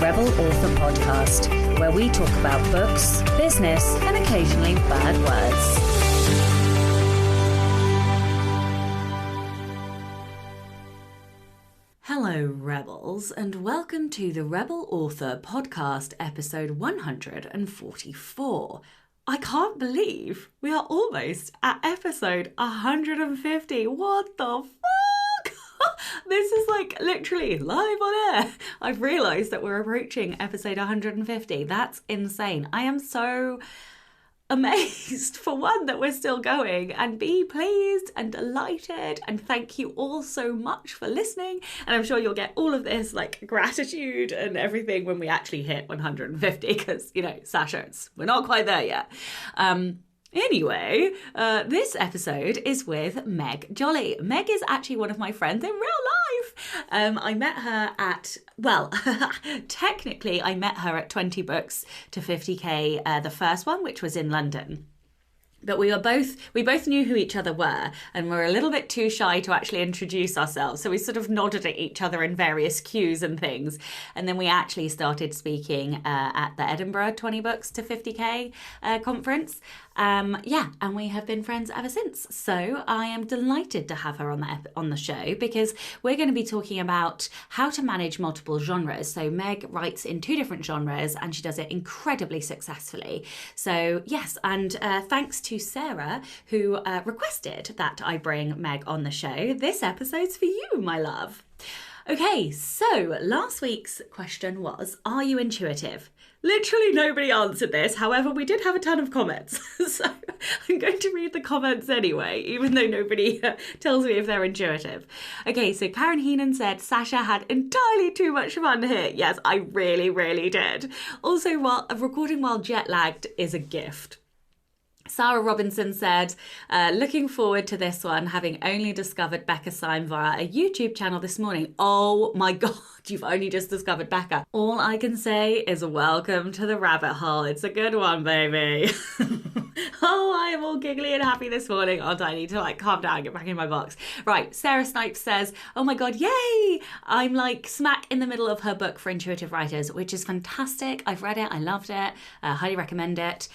Rebel Author Podcast, where we talk about books, business, and occasionally bad words. Hello, Rebels, and welcome to the Rebel Author Podcast, episode 144. I can't believe we are almost at episode 150. What the fuck? This is like literally live on air. I've realised that we're approaching episode 150. That's insane. I am so amazed, for one, that we're still going, and be pleased and delighted, and thank you all so much for listening. And I'm sure you'll get all of this like gratitude and everything when we actually hit 150, because, you know, Sasha, we're not quite there yet. Anyway, this episode is with Meg Jolly. Meg is actually one of my friends in real life. I met her at, well, technically I met her at 20 books to 50k, the first one, which was in London. But we both knew who each other were, and we're a little bit too shy to actually introduce ourselves. So we sort of nodded at each other in various cues and things. And then we actually started speaking at the Edinburgh 20 books to 50k conference. And we have been friends ever since. So I am delighted to have her on the show, because we're going to be talking about how to manage multiple genres. So Meg writes in 2 different genres, and she does it incredibly successfully. So yes, and thanks to Sarah, who requested that I bring Meg on the show. This episode's for you, my love. Okay, so last week's question was, are you intuitive? Literally nobody answered this. However, we did have a ton of comments. So I'm going to read the comments anyway, even though nobody tells me if they're intuitive. Okay, so Karen Heenan said, Sasha had entirely too much fun here. Yes, I really, really did. Also, recording while jet lagged is a gift. Sarah Robinson said, looking forward to this one, having only discovered Becca Syme via a YouTube channel this morning. Oh my God, you've only just discovered Becca. All I can say is welcome to the rabbit hole. It's a good one, baby. Oh, I am all giggly and happy this morning. Oh, I need to like calm down and get back in my box. Right, Sarah Snipes says, oh my God, yay! I'm like smack in the middle of her book for intuitive writers, which is fantastic. I've read it, I loved it, highly recommend it.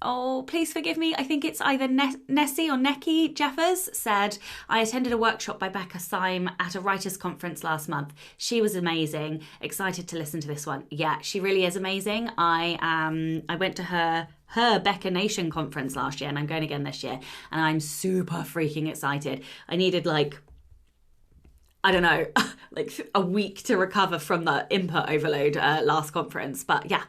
Oh, please forgive me. I think it's either Nessie or Necky Jeffers said, I attended a workshop by Becca Syme at a writers' conference last month. She was amazing. Excited to listen to this one. Yeah, she really is amazing. I went to her Becca Nation conference last year, and I'm going again this year, and I'm super freaking excited. I needed like a week to recover from the input overload last conference. But yeah.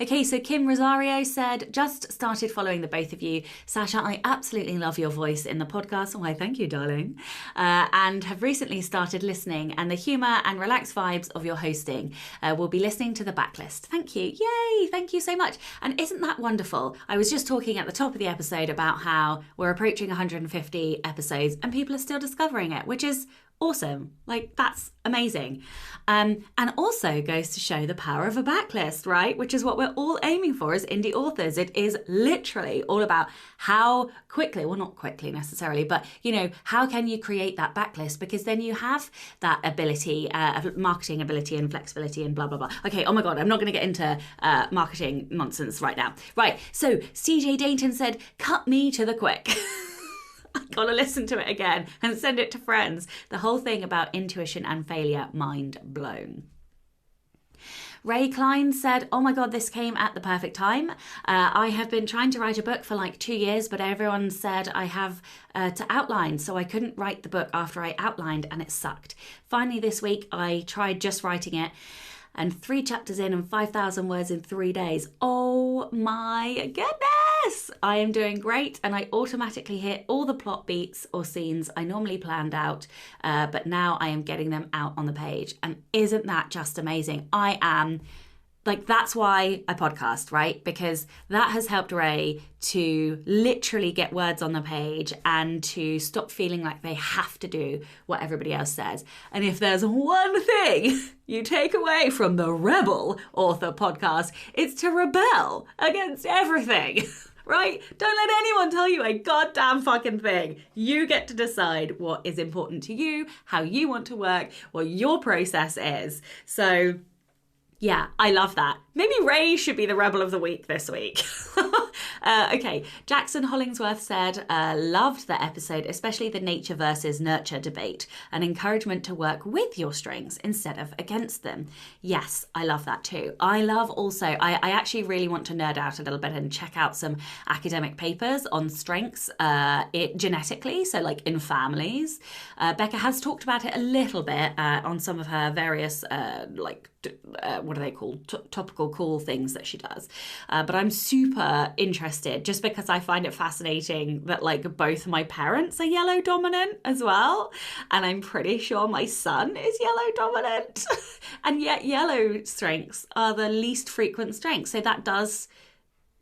Okay, so Kim Rosario said, just started following the both of you. Sasha, I absolutely love your voice in the podcast. Why, thank you, darling. And have recently started listening, and the humour and relaxed vibes of your hosting. We'll be listening to the backlist. Thank you. Yay, thank you so much. And isn't that wonderful? I was just talking at the top of the episode about how we're approaching 150 episodes and people are still discovering it, which is awesome. Like, that's amazing. And also goes to show the power of a backlist, right? Which is what we're all aiming for as indie authors. It is literally all about how quickly, well, not quickly necessarily, but, you know, how can you create that backlist? Because then you have that ability, marketing ability and flexibility and blah, blah, blah. Okay, oh my God, I'm not going to get into marketing nonsense right now. Right, so CJ Dainton said, cut me to the quick. I gotta listen to it again and send it to friends. The whole thing about intuition and failure, mind blown. Ray Klein said, oh my God, this came at the perfect time. I have been trying to write a book for like 2 years, but everyone said I have to outline, so I couldn't write the book after I outlined, and it sucked. Finally this week, I tried just writing it, and 3 chapters in and 5,000 words in 3 days. Oh my goodness! I am doing great, and I automatically hit all the plot beats or scenes I normally planned out, but now I am getting them out on the page. And isn't that just amazing? That's why I podcast, right? Because that has helped Ray to literally get words on the page and to stop feeling like they have to do what everybody else says. And if there's one thing you take away from the Rebel Author podcast, it's to rebel against everything, right? Don't let anyone tell you a goddamn fucking thing. You get to decide what is important to you, how you want to work, what your process is. So Yeah, I love that. Maybe Ray should be the Rebel of the Week this week. Okay, Jackson Hollingsworth said, loved the episode, especially the nature versus nurture debate, an encouragement to work with your strengths instead of against them. Yes, I love that too. I love also, I actually really want to nerd out a little bit and check out some academic papers on strengths genetically, so like in families. Becca has talked about it a little bit on some of her various what are they called? Topical cool things that she does. But I'm super interested just because I find it fascinating that like both my parents are yellow dominant as well. And I'm pretty sure my son is yellow dominant. And yet yellow strengths are the least frequent strengths. So that does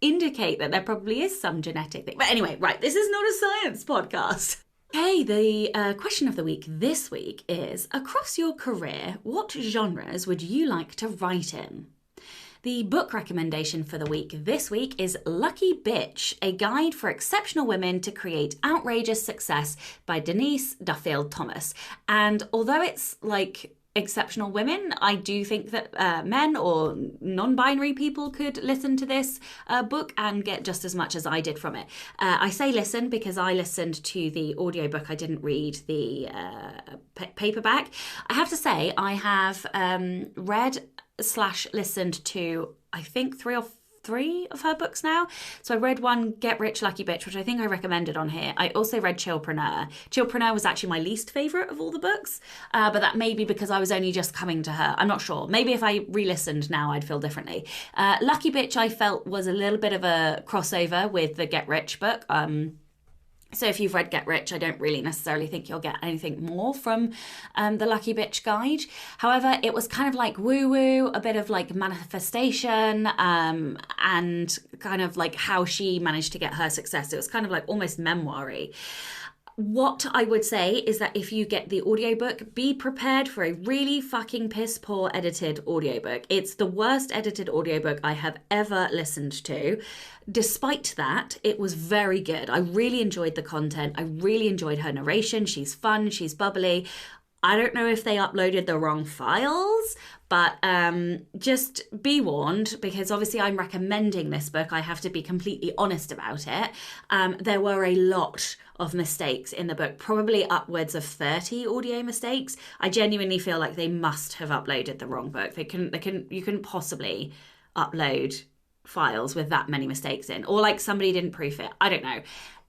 indicate that there probably is some genetic thing. But anyway, right, this is not a science podcast. Okay, the question of the week this week is, across your career, what genres would you like to write in? The book recommendation for the week this week is Lucky Bitch, a guide for exceptional women to create outrageous success by Denise Duffield Thomas. And although it's like exceptional women, I do think that men or non-binary people could listen to this book and get just as much as I did from it. I say listen because I listened to the audiobook. I didn't read the paperback. I have to say I have read/listened to, I think, three of her books now. So I read one, Get Rich, Lucky Bitch, which I think I recommended on here. I also read Chillpreneur. Chillpreneur was actually my least favourite of all the books, but that may be because I was only just coming to her. I'm not sure. Maybe if I re-listened now, I'd feel differently. Lucky Bitch, I felt, was a little bit of a crossover with the Get Rich book. So if you've read Get Rich, I don't really necessarily think you'll get anything more from the Lucky Bitch guide. However, it was kind of like woo-woo, a bit of like manifestation, and kind of like how she managed to get her success. It was kind of like almost memoir-y. What I would say is that if you get the audiobook, be prepared for a really fucking piss poor edited audiobook. It's the worst edited audiobook I have ever listened to. Despite that, it was very good. I really enjoyed the content. I really enjoyed her narration. She's fun. She's bubbly. I don't know if they uploaded the wrong files, but just be warned, because obviously I'm recommending this book. I have to be completely honest about it. There were a lot of mistakes in the book, probably upwards of 30 audio mistakes. I genuinely feel like they must have uploaded the wrong book. You couldn't possibly upload files with that many mistakes in, or like somebody didn't proof it. I don't know.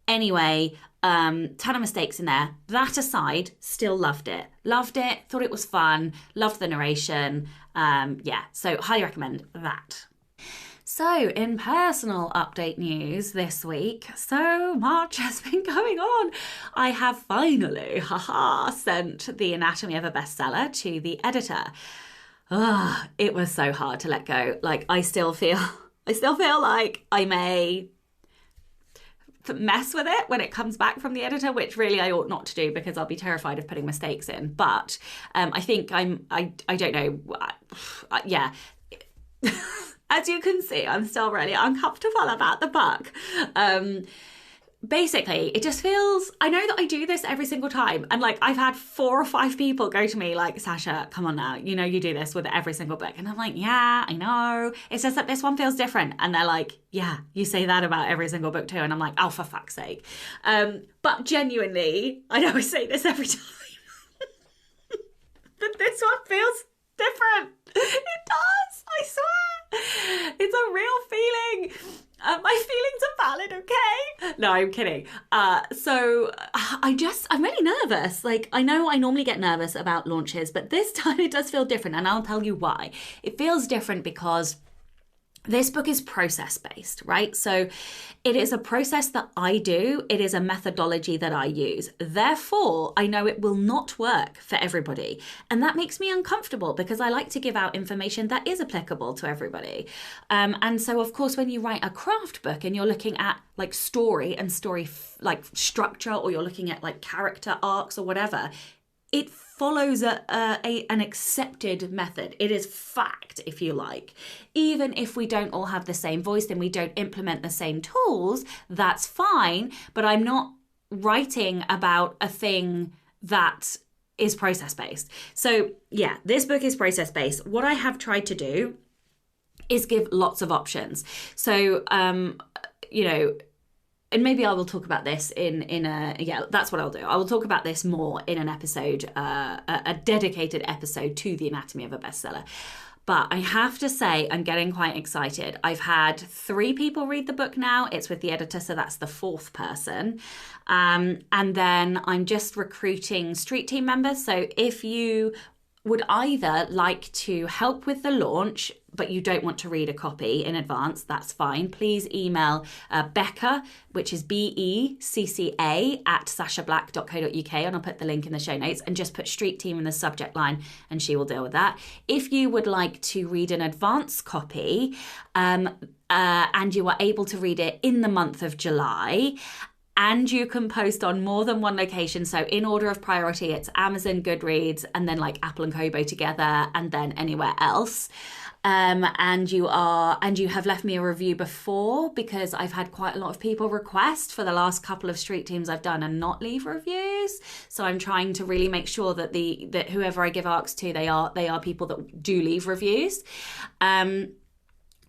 Anyway, ton of mistakes in there. That aside, still loved it. Thought it was fun, loved the narration. So highly recommend that. So in personal update news this week, so much has been going on. I have finally, sent The Anatomy of a Bestseller to the editor. It was so hard to let go. Like I still feel like I may mess with it when it comes back from the editor, which really I ought not to do because I'll be terrified of putting mistakes in. But I think I don't know. Yeah. As you can see, I'm still really uncomfortable about the book. Basically, it just feels, I know that I do this every single time. And like, I've had 4 or 5 people go to me like, Sasha, come on now. You know, you do this with every single book. And I'm like, yeah, I know. It's just that this one feels different. And they're like, yeah, you say that about every single book too. And I'm like, oh, for fuck's sake. But genuinely, I know I say this every time. But this one feels different. It does, I swear. It's a real feeling. My feelings are valid, okay? No, I'm kidding. So I'm really nervous. Like, I know I normally get nervous about launches, but this time it does feel different, and I'll tell you why. It feels different because this book is process-based, right? So it is a process that I do. It is a methodology that I use. Therefore, I know it will not work for everybody. And that makes me uncomfortable because I like to give out information that is applicable to everybody. And so, of course, when you write a craft book and you're looking at like story and story like structure, or you're looking at like character arcs or whatever, it follows an accepted method. It is fact, if you like. Even if we don't all have the same voice and we don't implement the same tools, that's fine. But I'm not writing about a thing that is process-based. So yeah, this book is process-based. What I have tried to do is give lots of options. So, and maybe I will talk about this that's what I'll do. I will talk about this more in an episode, a dedicated episode to the anatomy of a bestseller. But I have to say, I'm getting quite excited. I've had 3 people read the book now. It's with the editor, so that's the 4th person. And then I'm just recruiting street team members. So if you would either like to help with the launch, but you don't want to read a copy in advance, that's fine. Please email Becca, which is BECCA @sashablack.co.uk, and I'll put the link in the show notes, and just put street team in the subject line and she will deal with that. If you would like to read an advance copy and you are able to read it in the month of July, and you can post on more than one location. So in order of priority, it's Amazon, Goodreads, and then like Apple and Kobo together, and then anywhere else. And you have left me a review before, because I've had quite a lot of people request for the last couple of street teams I've done and not leave reviews. So I'm trying to really make sure that whoever I give ARCs to, they are people that do leave reviews.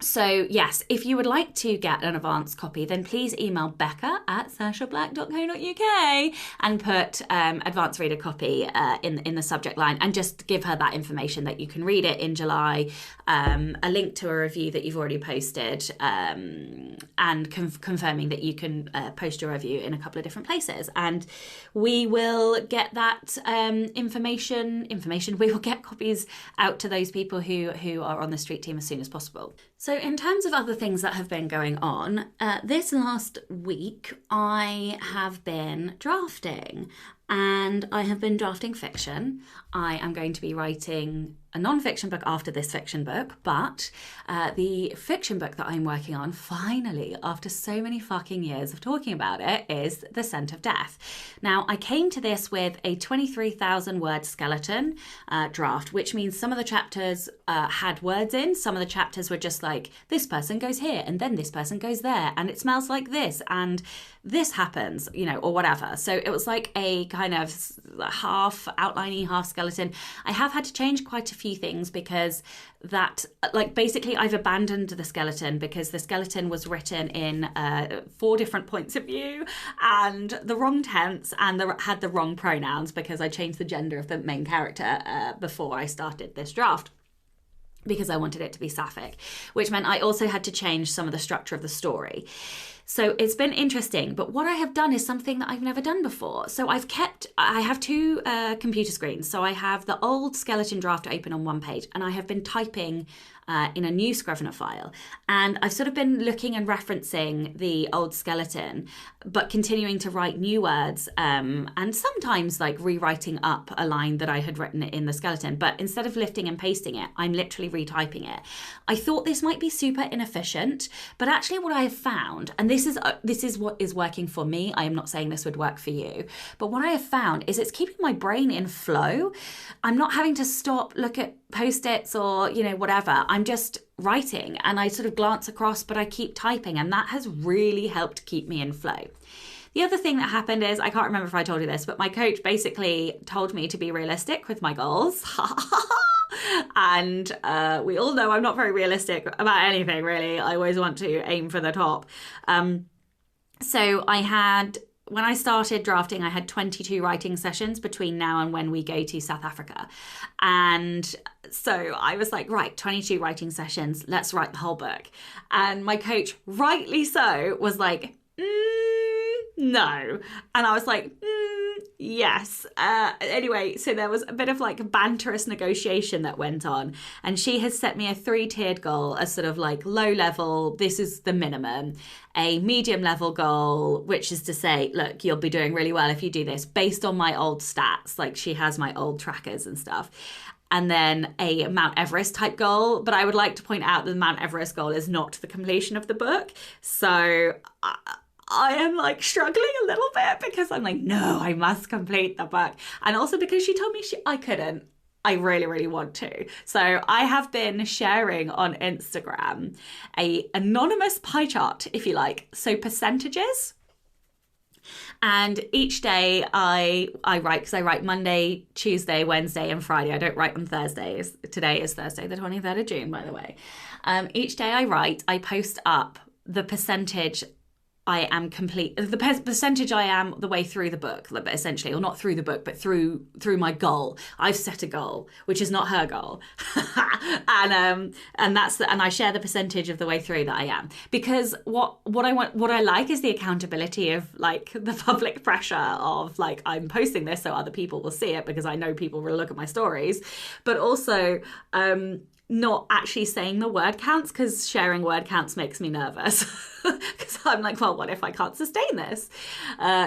So yes, if you would like to get an advance copy, then please email Becca @sashablack.co.uk and put advance reader copy in the subject line, and just give her that information that you can read it in July, a link to a review that you've already posted, and confirming that you can post your review in a couple of different places, and we will get that information. We will get copies out to those people who are on the street team as soon as possible. So in terms of other things that have been going on, this last week I have been drafting, and I have been drafting fiction. I am going to be writing a non-fiction book after this fiction book, but the fiction book that I'm working on, finally, after so many fucking years of talking about it, is The Scent of Death. Now, I came to this with a 23,000 word skeleton draft, which means some of the chapters had words in, some of the chapters were just like, this person goes here, and then this person goes there, and it smells like this, and this happens, or whatever. So it was like a kind of half outliney, half skeleton. I have had to change quite a few things, because basically I've abandoned the skeleton, because the skeleton was written in 4 different points of view, and the wrong tense, and had the wrong pronouns, because I changed the gender of the main character before I started this draft, because I wanted it to be sapphic, which meant I also had to change some of the structure of the story. So it's been interesting, but what I have done is something that I've never done before. So I have 2 computer screens. So I have the old skeleton draft open on one page, and I have been typing in a new Scrivener file. And I've sort of been looking and referencing the old skeleton, but continuing to write new words, and sometimes like rewriting up a line that I had written in the skeleton. But instead of lifting and pasting it, I'm literally retyping it. I thought this might be super inefficient, but actually what I have found, and this is what is working for me, I am not saying this would work for you, but what I have found is it's keeping my brain in flow. I'm not having to stop, look at post-its or whatever. I'm just writing, and I sort of glance across, but I keep typing, and that has really helped keep me in flow. The other thing that happened is, I can't remember if I told you this, but my coach basically told me to be realistic with my goals. And we all know I'm not very realistic about anything, really. I always want to aim for the top. So when I started drafting, I had 22 writing sessions between now and when we go to South Africa. And so I was like, right, 22 writing sessions, let's write the whole book. And my coach, rightly so, was like, no. And I was like, yes. Anyway, so there was a bit of like banterous negotiation that went on, and she has set me a 3-tiered goal, a sort of like low level, this is the minimum, a medium level goal, which is to say, look, you'll be doing really well if you do this based on my old stats. Like, she has my old trackers and stuff. And then a Mount Everest type goal. But I would like to point out that the Mount Everest goal is not the completion of the book. So I am like struggling a little bit, because I'm like, no, I must complete the book. And also because she told me I couldn't. I really, really want to. So I have been sharing on Instagram a anonymous pie chart, if you like. So percentages. And each day I write, because I write Monday, Tuesday, Wednesday, and Friday. I don't write on Thursdays. Today is Thursday, the 23rd of June, by the way. Each day I write, I post up the percentage I am the percentage I am the way through the book, essentially, or not through the book, but through my goal. I've set a goal, which is not her goal, and I share the percentage of the way through that I am, because what I like is the accountability of like the public pressure of like, I'm posting this so other people will see it because I know people will look at my stories, but also not actually saying the word counts, because sharing word counts makes me nervous because I'm like, well, what if I can't sustain this?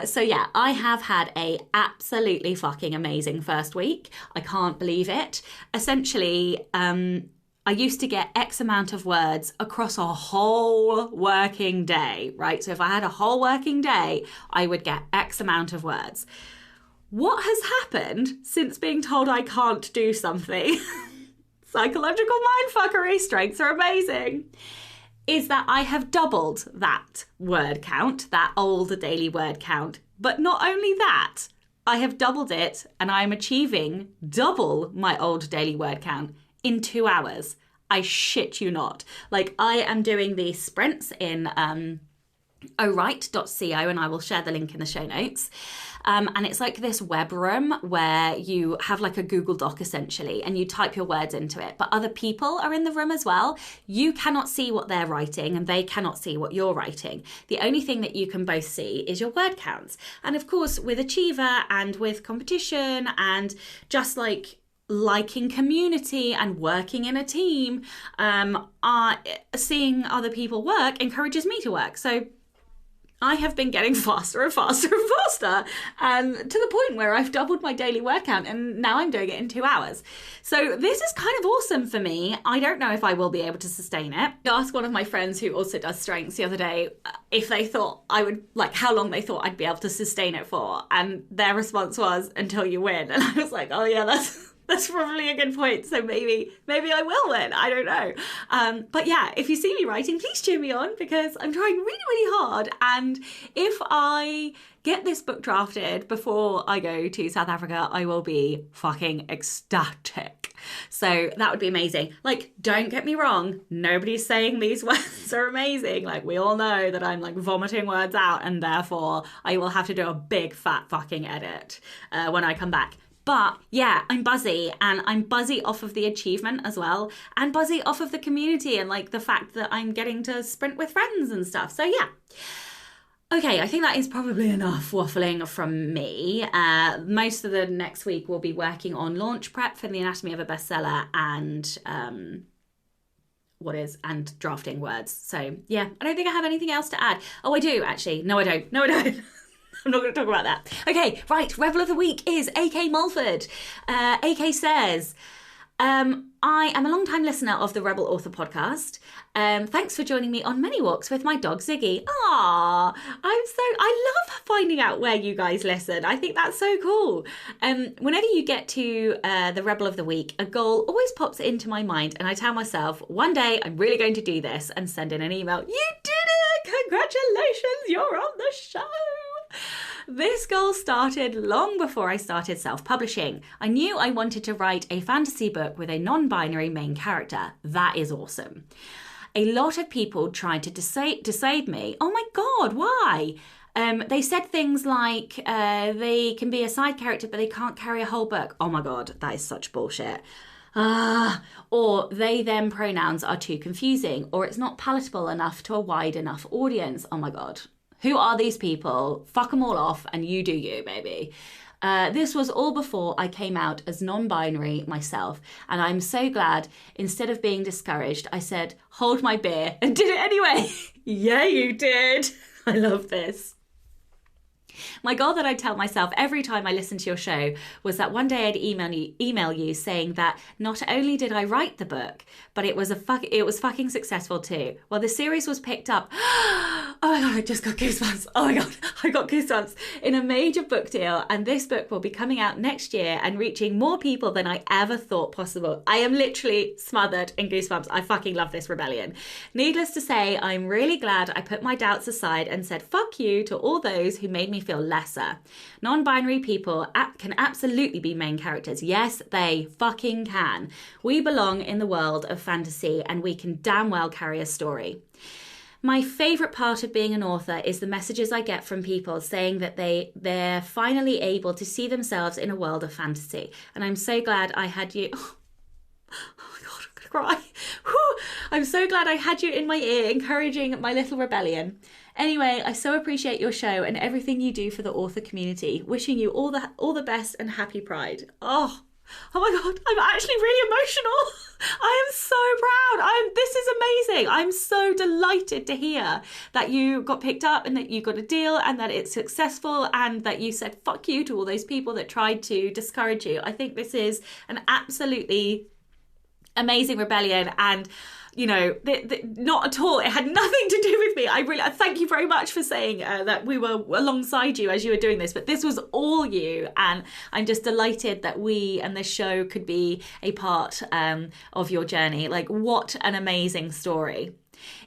So yeah, I have had a absolutely fucking amazing first week. I can't believe it. Essentially, I used to get X amount of words across a whole working day, right? So if I had a whole working day, I would get X amount of words. What has happened since being told I can't do something? Psychological mindfuckery, strengths are amazing, is that I have doubled that word count, that old daily word count. But not only that, I have doubled it and I'm achieving double my old daily word count in 2 hours. I shit you not. Like, I am doing these sprints in owrite.co, and I will share the link in the show notes. And it's like this web room where you have like a Google Doc essentially, and you type your words into it, but other people are in the room as well. You cannot see what they're writing and they cannot see what you're writing. The only thing that you can both see is your word counts. And of course, with Achiever and with competition and just like liking community and working in a team, seeing other people work encourages me to work. So I have been getting faster and faster and faster, to the point where I've doubled my daily word count, and now I'm doing it in 2 hours. So this is kind of awesome for me. I don't know if I will be able to sustain it. I asked one of my friends who also does strengths the other day if they thought I would, like, how long they thought I'd be able to sustain it for, and their response was, until you win. And I was like, oh yeah, that's probably a good point. So maybe I will win. I don't know. But yeah, if you see me writing, please cheer me on, because I'm trying really, really hard. And if I get this book drafted before I go to South Africa, I will be fucking ecstatic. So that would be amazing. Like, don't get me wrong. Nobody's saying these words are amazing. Like, we all know that I'm like vomiting words out, and therefore I will have to do a big fat fucking edit when I come back. But yeah, I'm buzzy, and I'm buzzy off of the achievement as well, and buzzy off of the community and like the fact that I'm getting to sprint with friends and stuff. So yeah. Okay, I think that is probably enough waffling from me. Most of the next week we'll be working on launch prep for the Anatomy of a Bestseller and drafting words. So yeah, I don't think I have anything else to add. Oh, I do actually. No, I don't. I'm not going to talk about that. Okay, right. Rebel of the Week is AK Mulford. AK says, I am a long-time listener of the Rebel Author podcast. Thanks for joining me on many walks with my dog Ziggy. I love finding out where you guys listen. I think that's so cool. Whenever you get to the Rebel of the Week, a goal always pops into my mind, and I tell myself, one day I'm really going to do this, and send in an email. You did it! Congratulations, you're on the show! This goal started long before I started self-publishing. I knew I wanted to write a fantasy book with a non-binary main character. That is awesome. A lot of people tried to dissuade me. Oh my God, why? They said things like they can be a side character, but they can't carry a whole book. Oh my God, that is such bullshit. Or they, them pronouns are too confusing, or it's not palatable enough to a wide enough audience. Oh my God. Who are these people? Fuck them all off, and you do you, baby. This was all before I came out as non-binary myself, and I'm so glad, instead of being discouraged, I said, hold my beer, and did it anyway. Yeah, you did. I love this. My goal that I'd tell myself every time I listened to your show was that one day I'd email you saying that not only did I write the book, but it was fucking successful too. Well, the series was picked up. Oh my God, I just got goosebumps. Oh my God, I got goosebumps. In a major book deal, and this book will be coming out next year and reaching more people than I ever thought possible. I am literally smothered in goosebumps. I fucking love this rebellion. Needless to say, I'm really glad I put my doubts aside and said fuck you to all those who made me feel lesser. Non-binary people can absolutely be main characters. Yes, they fucking can. We belong in the world of fantasy and we can damn well carry a story. My favourite part of being an author is the messages I get from people saying that they're finally able to see themselves in a world of fantasy. And I'm so glad I had you... Oh my God, I'm going to cry. Whew. I'm so glad I had you in my ear, encouraging my little rebellion. Anyway, I so appreciate your show and everything you do for the author community. Wishing you all the best and happy Pride. Oh my God, I'm actually really emotional. I am so proud. This is amazing. I'm so delighted to hear that you got picked up and that you got a deal and that it's successful and that you said fuck you to all those people that tried to discourage you. I think this is an absolutely amazing rebellion, and you know, not at all. It had nothing to do with me. I thank you very much for saying that we were alongside you as you were doing this, but this was all you, and I'm just delighted that we and this show could be a part of your journey. Like, what an amazing story.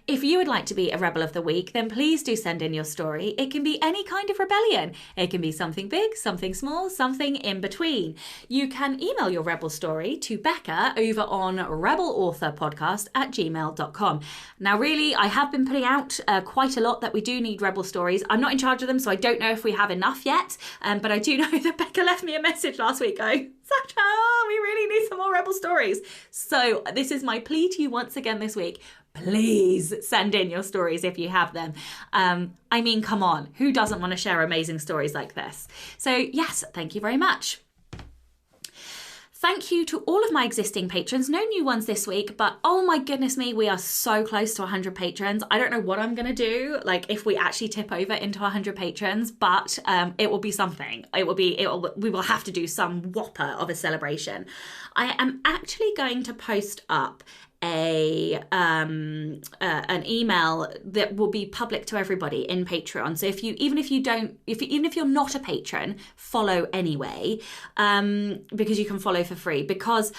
If you would like to be a Rebel of the Week, then please do send in your story. It can be any kind of rebellion. It can be something big, something small, something in between. You can email your Rebel story to Becca over on rebelauthorpodcast@gmail.com. Now, really, I have been putting out quite a lot that we do need Rebel stories. I'm not in charge of them, so I don't know if we have enough yet. But I do know that Becca left me a message last week going, Sasha, we really need some more Rebel stories. So this is my plea to you once again this week. Please send in your stories if you have them. I mean, come on, who doesn't want to share amazing stories like this? So yes, thank you very much. Thank you to all of my existing patrons. No new ones this week, but oh my goodness me, we are so close to 100 patrons. I don't know what I'm going to do, like if we actually tip over into 100 patrons, but it will be something. We will have to do some whopper of a celebration. I am actually going to post up an email that will be public to everybody in Patreon. So even if you're not a patron, follow anyway, because you can follow for free, because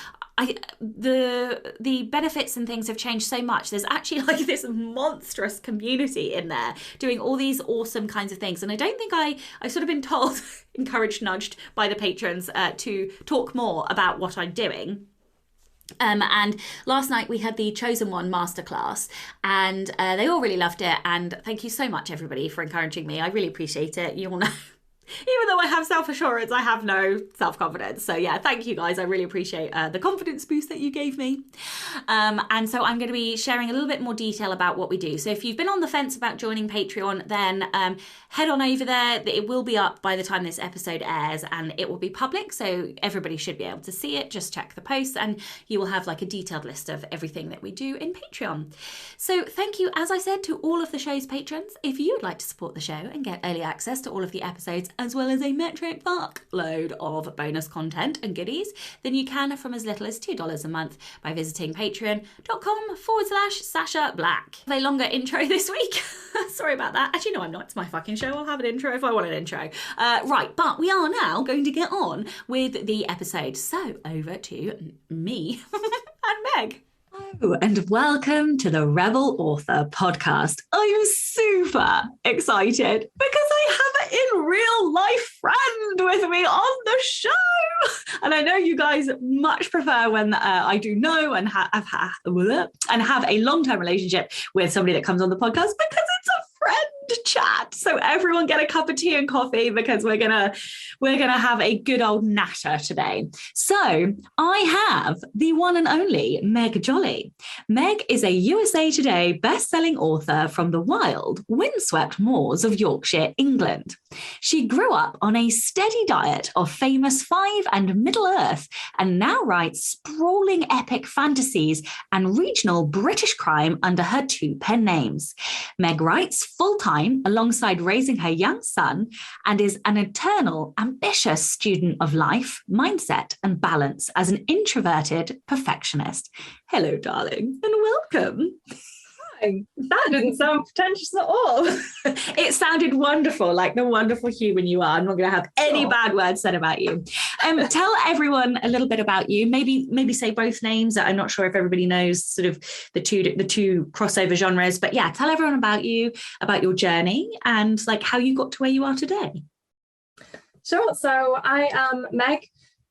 the benefits and things have changed so much. There's actually like this monstrous community in there doing all these awesome kinds of things. And I don't think I've sort of been told, encouraged, nudged by the patrons to talk more about what I'm doing. And last night we had the Chosen One masterclass, and they all really loved it. And thank you so much, everybody, for encouraging me. I really appreciate it. You all know, even though I have self-assurance, I have no self-confidence. So yeah, thank you guys. I really appreciate the confidence boost that you gave me. And so I'm going to be sharing a little bit more detail about what we do. So if you've been on the fence about joining Patreon, then head on over there. It will be up by the time this episode airs, and it will be public. So everybody should be able to see it. Just check the posts and you will have like a detailed list of everything that we do in Patreon. So thank you, as I said, to all of the show's patrons. If you would like to support the show and get early access to all of the episodes, as well as a metric fuckload of bonus content and goodies, then you can from as little as $2 a month by visiting patreon.com/Sasha Black. A longer intro this week. Sorry about that. Actually, no, I'm not. It's my fucking show. I'll have an intro if I want an intro. Right, but we are now going to get on with the episode. So over to me and Meg. Hello and welcome to the Rebel Author Podcast. I'm super excited because I have a real life friend with me on the show. And I know you guys much prefer when I do know and have a long-term relationship with somebody that comes on the podcast, because it's a friend chat. So everyone get a cup of tea and coffee, because we're gonna have a good old natter today. So I have the one and only Meg Jolly. Meg is a USA Today best-selling author from the wild, windswept moors of Yorkshire, England. She grew up on a steady diet of famous Five and Middle-earth, and now writes sprawling epic fantasies and regional British crime under her two pen names. Meg writes full-time alongside raising her young son, and is an eternal, ambitious student of life, mindset, and balance as an introverted perfectionist. Hello, darling, and welcome. That didn't sound pretentious at all. It sounded wonderful, like the wonderful human you are. I'm not going to have any bad words said about you. Tell everyone a little bit about you. Maybe say both names. I'm not sure if everybody knows sort of the two crossover genres, but yeah, tell everyone about you, about your journey, and like how you got to where you are today. Sure. So I am Meg.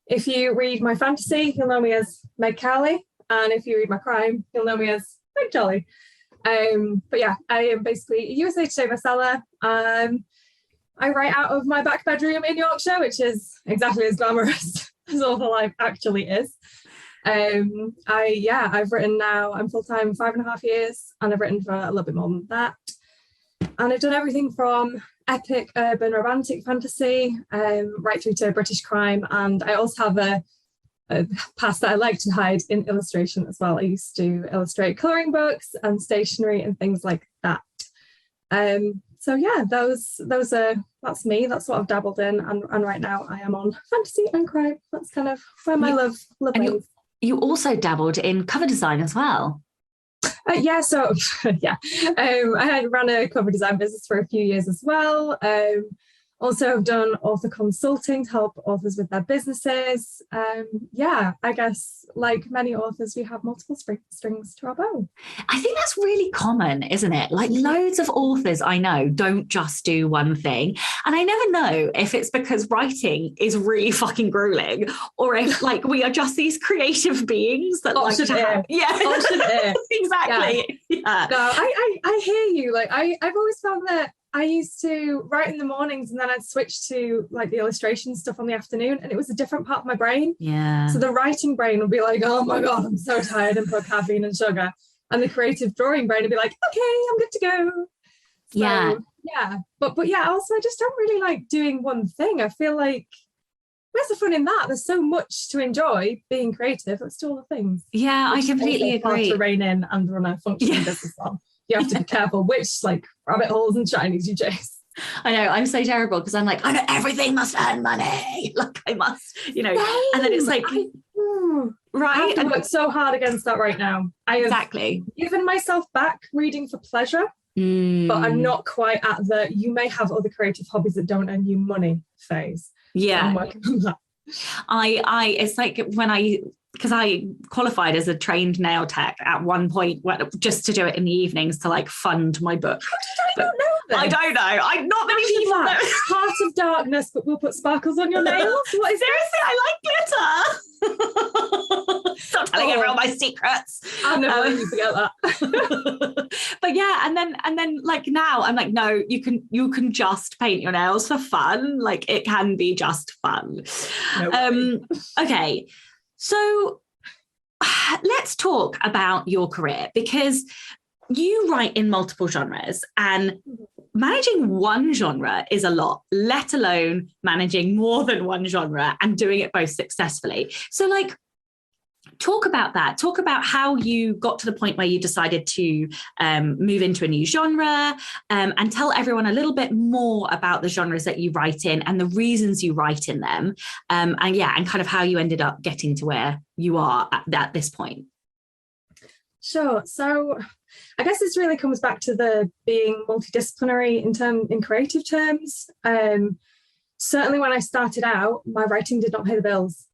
If you read my fantasy, you'll know me as Meg Jolly. And if you read my crime, you'll know me as Meg Jolly. But yeah, I am basically a USA Today bestseller. I write out of my back bedroom in Yorkshire, which is exactly as glamorous as awful life actually is. I've written now, I'm full-time 5.5 years, and I've written for a little bit more than that. And I've done everything from epic, urban, romantic fantasy, right through to British crime. And I also have a past that I like to hide in illustration as well. I used to illustrate colouring books and stationery and things like that. So yeah, those are, that's me. That's what I've dabbled in. And right now I am on fantasy and crime. That's kind of where my love is. You also dabbled in cover design as well. I had run a cover design business for a few years as well. Also, have done author consulting to help authors with their businesses. I guess like many authors, we have multiple strings to our bow. I think that's really common, isn't it? Like loads of authors I know don't just do one thing. And I never know if it's because writing is really fucking grueling or if like we are just these creative beings that like to have. Yeah, exactly. Yeah. No, I hear you. Like I've always found that I used to write in the mornings and then I'd switch to like the illustration stuff on the afternoon, and it was a different part of my brain. Yeah. So the writing brain would be like, oh my God, I'm so tired, and put caffeine and sugar. And the creative drawing brain would be like, okay, I'm good to go. So, yeah. But yeah, also I just don't really like doing one thing. I feel like where's the fun in that? There's so much to enjoy being creative. Let's do all the things. Yeah, I completely agree. Hard to rein in and run a functioning business on. You have to be careful which like rabbit holes and shinies you chase. I know, I'm so terrible because I'm like, I know everything must earn money. Like I must, and then it's like, right. I have to work so hard against that right now. I have given myself back reading for pleasure, but I'm not quite at the, you may have other creative hobbies that don't earn you money phase. Yeah. So I'm working on that. It's like because I qualified as a trained nail tech at one point just to do it in the evenings to like fund my book. How did I not know this? I don't know. I'm not many people know. Heart of darkness, but we'll put sparkles on your nails. What is Seriously, I like glitter. Stop telling everyone my secrets. I'll never let you forget that. But yeah, and then like now I'm like, no, you can just paint your nails for fun. Like it can be just fun. Okay. So let's talk about your career, because you write in multiple genres, and managing one genre is a lot, let alone managing more than one genre and doing it both successfully. So like, talk about that. Talk about how you got to the point where you decided to move into a new genre, and tell everyone a little bit more about the genres that you write in and the reasons you write in them. And kind of how you ended up getting to where you are at this point. Sure. So I guess this really comes back to the being multidisciplinary in creative terms. Certainly when I started out, my writing did not pay the bills.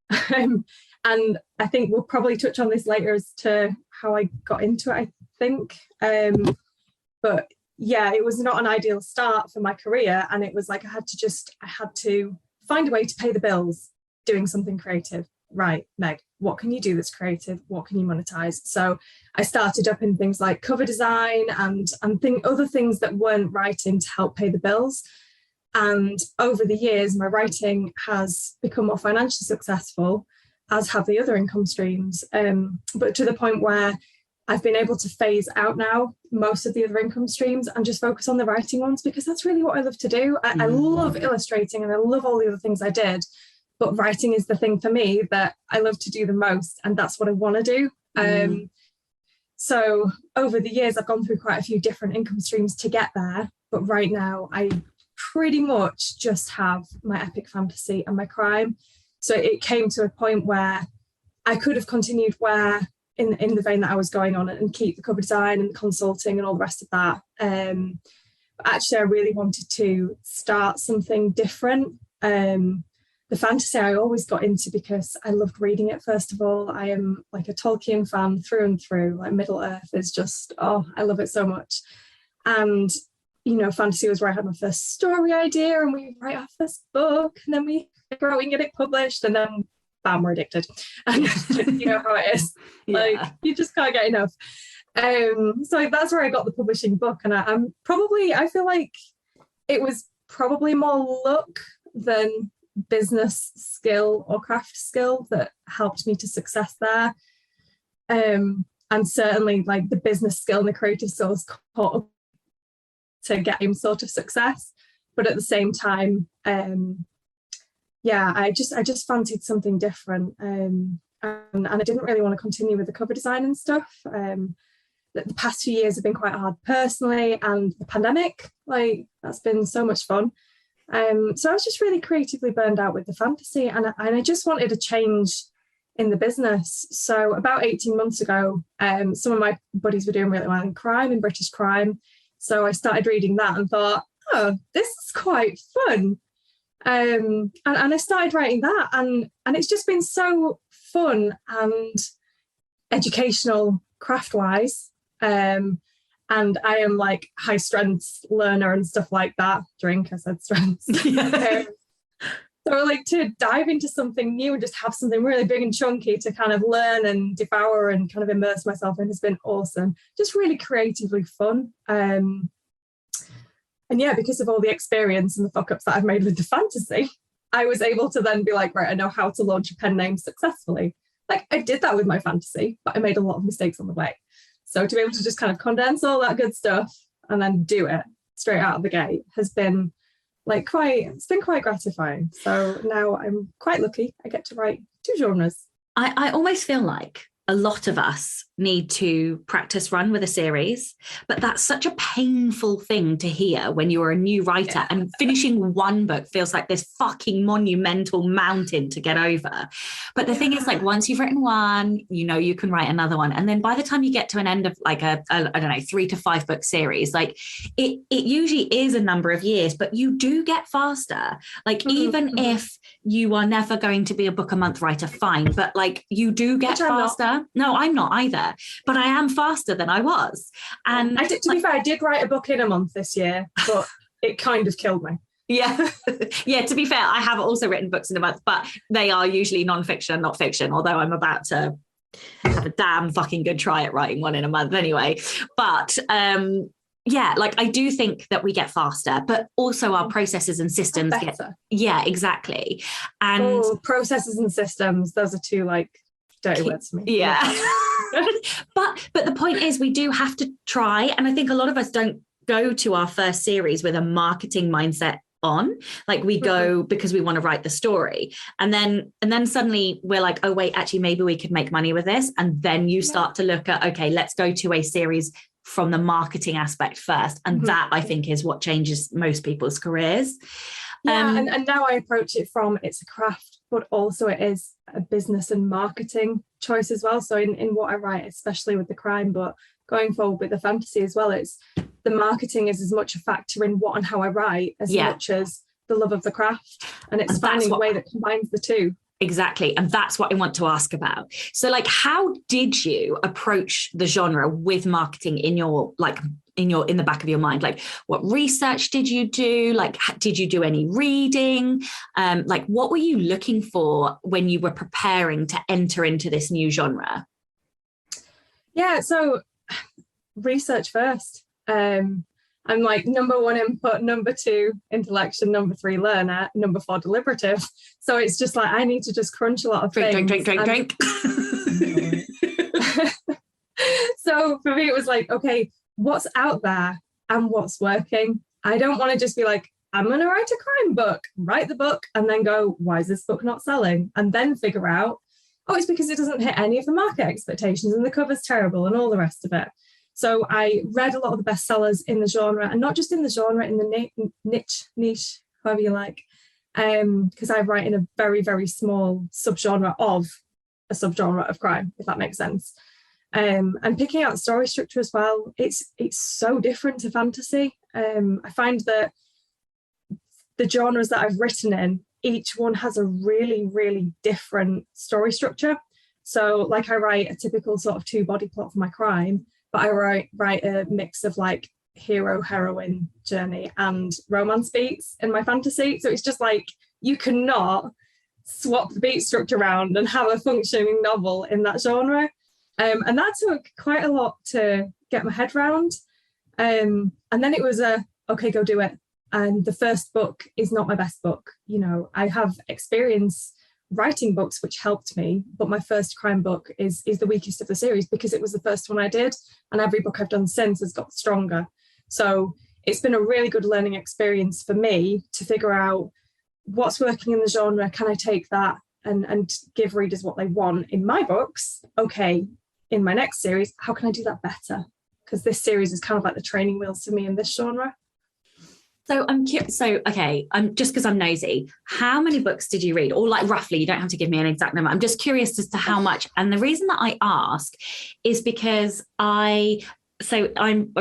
And I think we'll probably touch on this later as to how I got into it, I think. But yeah, it was not an ideal start for my career. And it was like I had to find a way to pay the bills doing something creative. Right, Meg, what can you do that's creative? What can you monetize? So I started up in things like cover design and other things that weren't writing to help pay the bills. And over the years, my writing has become more financially successful, as have the other income streams, but to the point where I've been able to phase out now most of the other income streams and just focus on the writing ones, because that's really what I love to do. I love illustrating and I love all the other things I did, but writing is the thing for me that I love to do the most, and that's what I want to do. So over the years, I've gone through quite a few different income streams to get there, but right now I pretty much just have my epic fantasy and my crime. So it came to a point where I could have continued in the vein that I was going on and keep the cover design and the consulting and all the rest of that. But actually, I really wanted to start something different. The fantasy I always got into because I loved reading it, first of all. I am like a Tolkien fan through and through. Like Middle Earth is just, I love it so much. And fantasy was where I had my first story idea, and we write our first book, and then we figure out we can get it published, and then bam, we're addicted. And you know how it is. Like, you just can't get enough. So that's where I got the publishing book. And I feel like it was probably more luck than business skill or craft skill that helped me to success there. And certainly like the business skill and the creative skills caught up to get him sort of success. But at the same time, I just fancied something different. And I didn't really want to continue with the cover design and stuff. The past few years have been quite hard personally, and the pandemic, like, that's been so much fun. So I was just really creatively burned out with the fantasy, and I just wanted a change in the business. So about 18 months ago, some of my buddies were doing really well in crime, in British crime. So I started reading that and thought, oh, this is quite fun. And I started writing that, and it's just been so fun and educational craft-wise. And I am like high strength learner and stuff like that. I said strengths. So like to dive into something new and just have something really big and chunky to kind of learn and devour and kind of immerse myself in has been awesome. Just really creatively fun. And yeah, because of all the experience and the fuck ups that I've made with the fantasy, I was able to then be like, right, I know how to launch a pen name successfully. Like, I did that with my fantasy, but I made a lot of mistakes on the way. So to be able to just kind of condense all that good stuff and then do it straight out of the gate has been it's been quite gratifying. So now I'm quite lucky. I get to write 2 genres. I almost feel like a lot of us need to practice run with a series, but that's such a painful thing to hear when you're a new writer, and finishing one book feels like this fucking monumental mountain to get over. But the thing is, like, once you've written one, you can write another one. And then by the time you get to an end of like a I don't know, 3 to 5 book series, like it usually is a number of years, but you do get faster. Like even if you are never going to be a book a month writer, fine, but like you do get faster. No, I'm not either, but I am faster than I was. And to be fair, I did write a book in a month this year, but it kind of killed me. Yeah. Yeah, to be fair, I have also written books in a month, but they are usually non-fiction, not fiction, although I'm about to have a damn fucking good try at writing one in a month anyway. But yeah, like I do think that we get faster, but also our processes and systems get better. Yeah, exactly. And processes and systems, those are 2 like dirty words to me. Yeah. but the point is, we do have to try, and I think a lot of us don't go to our first series with a marketing mindset on. Like we go because we want to write the story, and then suddenly we're like, oh wait, actually maybe we could make money with this, and then you start to look at, okay, let's go to a series from the marketing aspect first, and that I think is what changes most people's careers. And now I approach it from, it's a craft, but also it is a business and marketing choice as well. So in what I write, especially with the crime, but going forward with the fantasy as well, it's the marketing is as much a factor in what and how I write as much as the love of the craft. And it's finding a way that combines the 2. Exactly. And that's what I want to ask about. So like, how did you approach the genre with marketing in the back of your mind? Like, what research did you do? Like, did you do any reading? Like, what were you looking for when you were preparing to enter into this new genre? Yeah, so research first. I'm like number 1 input, number 2 intellection, number 3 learner, number 4 deliberative. So it's just like I need to just crunch a lot of things. Drink. So for me, it was like, okay, what's out there and what's working? I don't want to just be like, I'm going to write a crime book, write the book, and then go, why is this book not selling? And then figure out, oh, it's because it doesn't hit any of the market expectations and the cover's terrible and all the rest of it. So I read a lot of the bestsellers in the genre, and not just in the genre, in the niche, however you like, because I write in a very, very small subgenre of a subgenre of crime, if that makes sense. And picking out story structure as well, it's so different to fantasy. I find that the genres that I've written in, each one has a really, really different story structure. So like I write a typical sort of 2-body plot for my crime, but I write a mix of like hero heroine journey and romance beats in my fantasy. So it's just like, you cannot swap the beat structure around and have a functioning novel in that genre. And that took quite a lot to get my head around. And then it was okay, go do it. And the first book is not my best book. You know, I have experience writing books which helped me, but my first crime book is the weakest of the series because it was the first one I did, and every book I've done since has got stronger. So it's been a really good learning experience for me to figure out what's working in the genre. Can I take that and give readers what they want in my books? Okay, in my next series, how can I do that better? Because this series is kind of like the training wheels to me in this genre. So I'm curious. So, okay, just because I'm nosy, how many books did you read? Or like roughly, you don't have to give me an exact number. I'm just curious as to how much. And the reason that I ask is because I've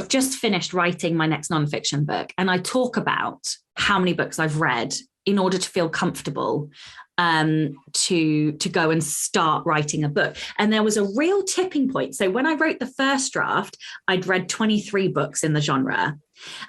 just finished writing my next nonfiction book, and I talk about how many books I've read in order to feel comfortable to go and start writing a book. And there was a real tipping point. So when I wrote the first draft, I'd read 23 books in the genre.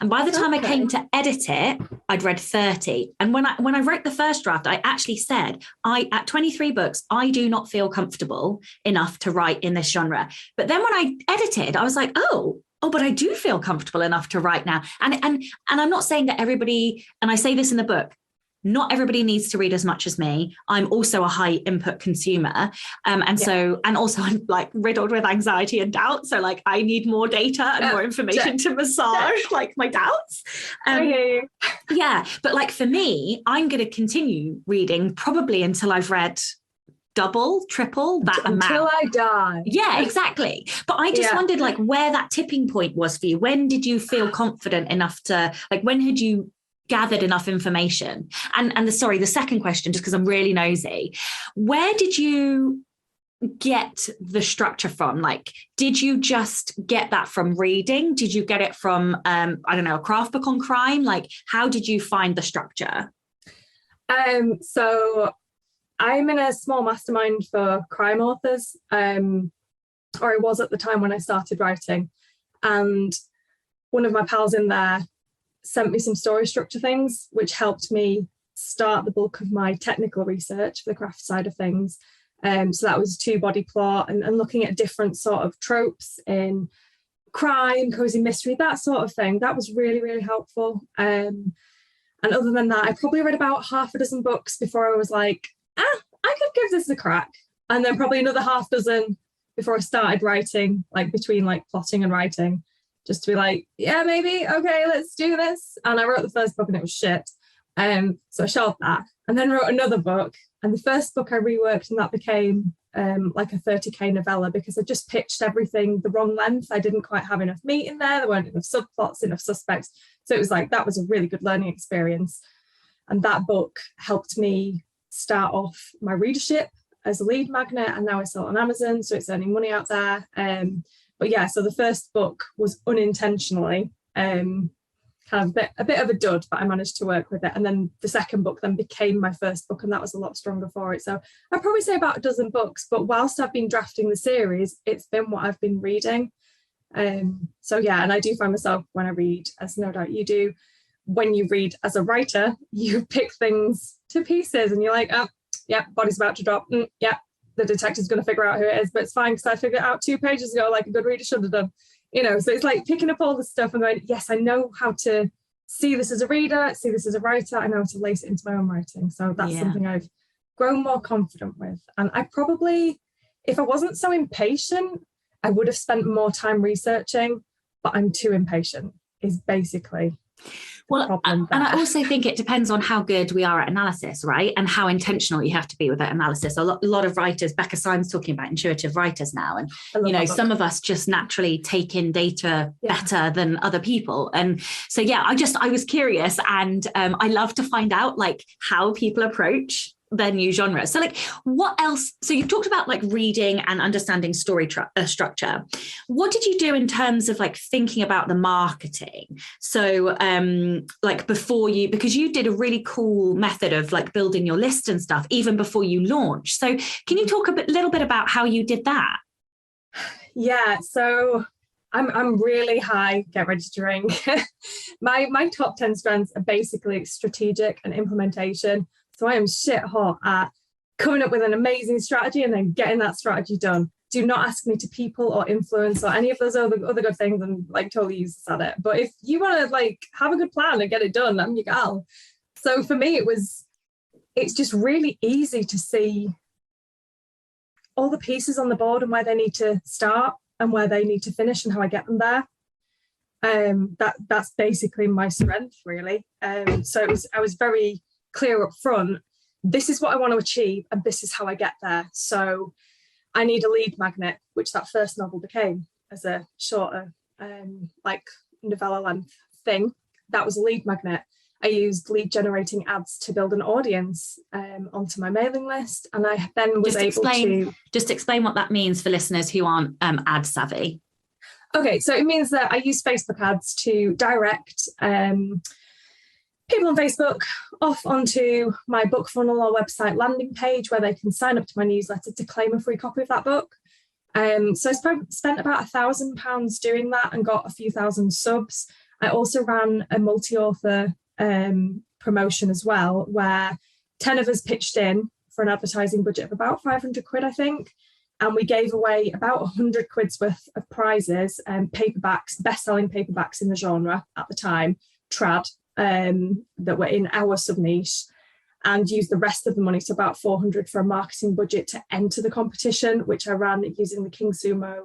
And by the time I came to edit it, I'd read 30. And when I wrote the first draft, I actually said, at 23 books, I do not feel comfortable enough to write in this genre. But then when I edited, I was like, oh, but I do feel comfortable enough to write now. And I'm not saying that everybody, and I say this in the book, not everybody needs to read as much as me. I'm also a high input consumer. So also I'm like riddled with anxiety and doubt. So like I need more data and more information to massage like my doubts. Yeah. But like for me, I'm going to continue reading probably until I've read double, triple that amount. Until I die. Yeah, exactly. But I just wondered like where that tipping point was for you. When did you feel confident enough to, like, when had you gathered enough information? And the second question, just because I'm really nosy, where did you get the structure from? Like, did you just get that from reading? Did you get it from, I don't know, a craft book on crime? Like, how did you find the structure? So I'm in a small mastermind for crime authors, or I was at the time when I started writing. And one of my pals in there sent me some story structure things, which helped me start the bulk of my technical research for the craft side of things. So that was two-body plot and looking at different sort of tropes in crime, cozy mystery, that sort of thing. That was really, really helpful. And other than that, I probably read about half a dozen books before I was like, I could give this a crack. And then probably another half dozen before I started writing, like between like plotting and writing, just to be like, yeah, maybe, okay, let's do this. And I wrote the first book and it was shit. So I shelved that and then wrote another book. And the first book I reworked and that became like a 30k novella because I just pitched everything the wrong length. I didn't quite have enough meat in there. There weren't enough subplots, enough suspects. So it was like, that was a really good learning experience. And that book helped me start off my readership as a lead magnet. And now I sell it on Amazon. So it's earning money out there. But yeah, so the first book was unintentionally kind of a bit of a dud, but I managed to work with it. And then the second book then became my first book, and that was a lot stronger for it. So I'd probably say about a dozen books, but whilst I've been drafting the series, it's been what I've been reading. So yeah, and I do find myself when I read, as no doubt you do, when you read as a writer, you pick things to pieces and you're like, oh, yeah, body's about to drop. Yeah, the detective's going to figure out who it is, but it's fine because I figured it out 2 pages ago like a good reader should have done. You know, so it's like picking up all the stuff and going, yes, I know how to see this as a reader, see this as a writer. I know how to lace it into my own writing. So that's something I've grown more confident with. And I probably, if I wasn't so impatient, I would have spent more time researching, but I'm too impatient is basically the problem there. And I also think it depends on how good we are at analysis, right? And how intentional you have to be with that analysis. A lot of writers, Becca Syme's talking about intuitive writers now. And, you know, some of us just naturally take in data better than other people. And so, yeah, I was curious and I love to find out like how people approach their new genre. So like what else? So you've talked about like reading and understanding story structure. What did you do in terms of like thinking about the marketing? So like because you did a really cool method of like building your list and stuff even before you launched. So can you talk little bit about how you did that? Yeah. So I'm really high. Get ready to drink. My top 10 strengths are basically strategic and implementation. So I am shit hot at coming up with an amazing strategy and then getting that strategy done. Do not ask me to people or influence or any of those other good things, and like totally useless at it. But if you want to like have a good plan and get it done, I'm your gal. So for me, it's just really easy to see all the pieces on the board and where they need to start and where they need to finish and how I get them there. That's basically my strength, really. So I was very clear up front. This is what I want to achieve, and this is how I get there. So I need a lead magnet, which that first novel became as a shorter, like novella length thing. That was a lead magnet. I used lead generating ads to build an audience onto my mailing list. And I then was Just explain what that means for listeners who aren't ad savvy. Okay, so it means that I use Facebook ads to direct people on Facebook off onto my book funnel or website landing page where they can sign up to my newsletter to claim a free copy of that book. So I spent about £1,000 doing that and got a few thousand subs. I also ran a multi-author promotion as well, where 10 of us pitched in for an advertising budget of about 500 quid, I think. And we gave away about 100 quid's worth of prizes and paperbacks, best-selling paperbacks in the genre at the time, trad, that were in our sub-niche, and used the rest of the money, so about 400 for a marketing budget to enter the competition, which I ran using the King Sumo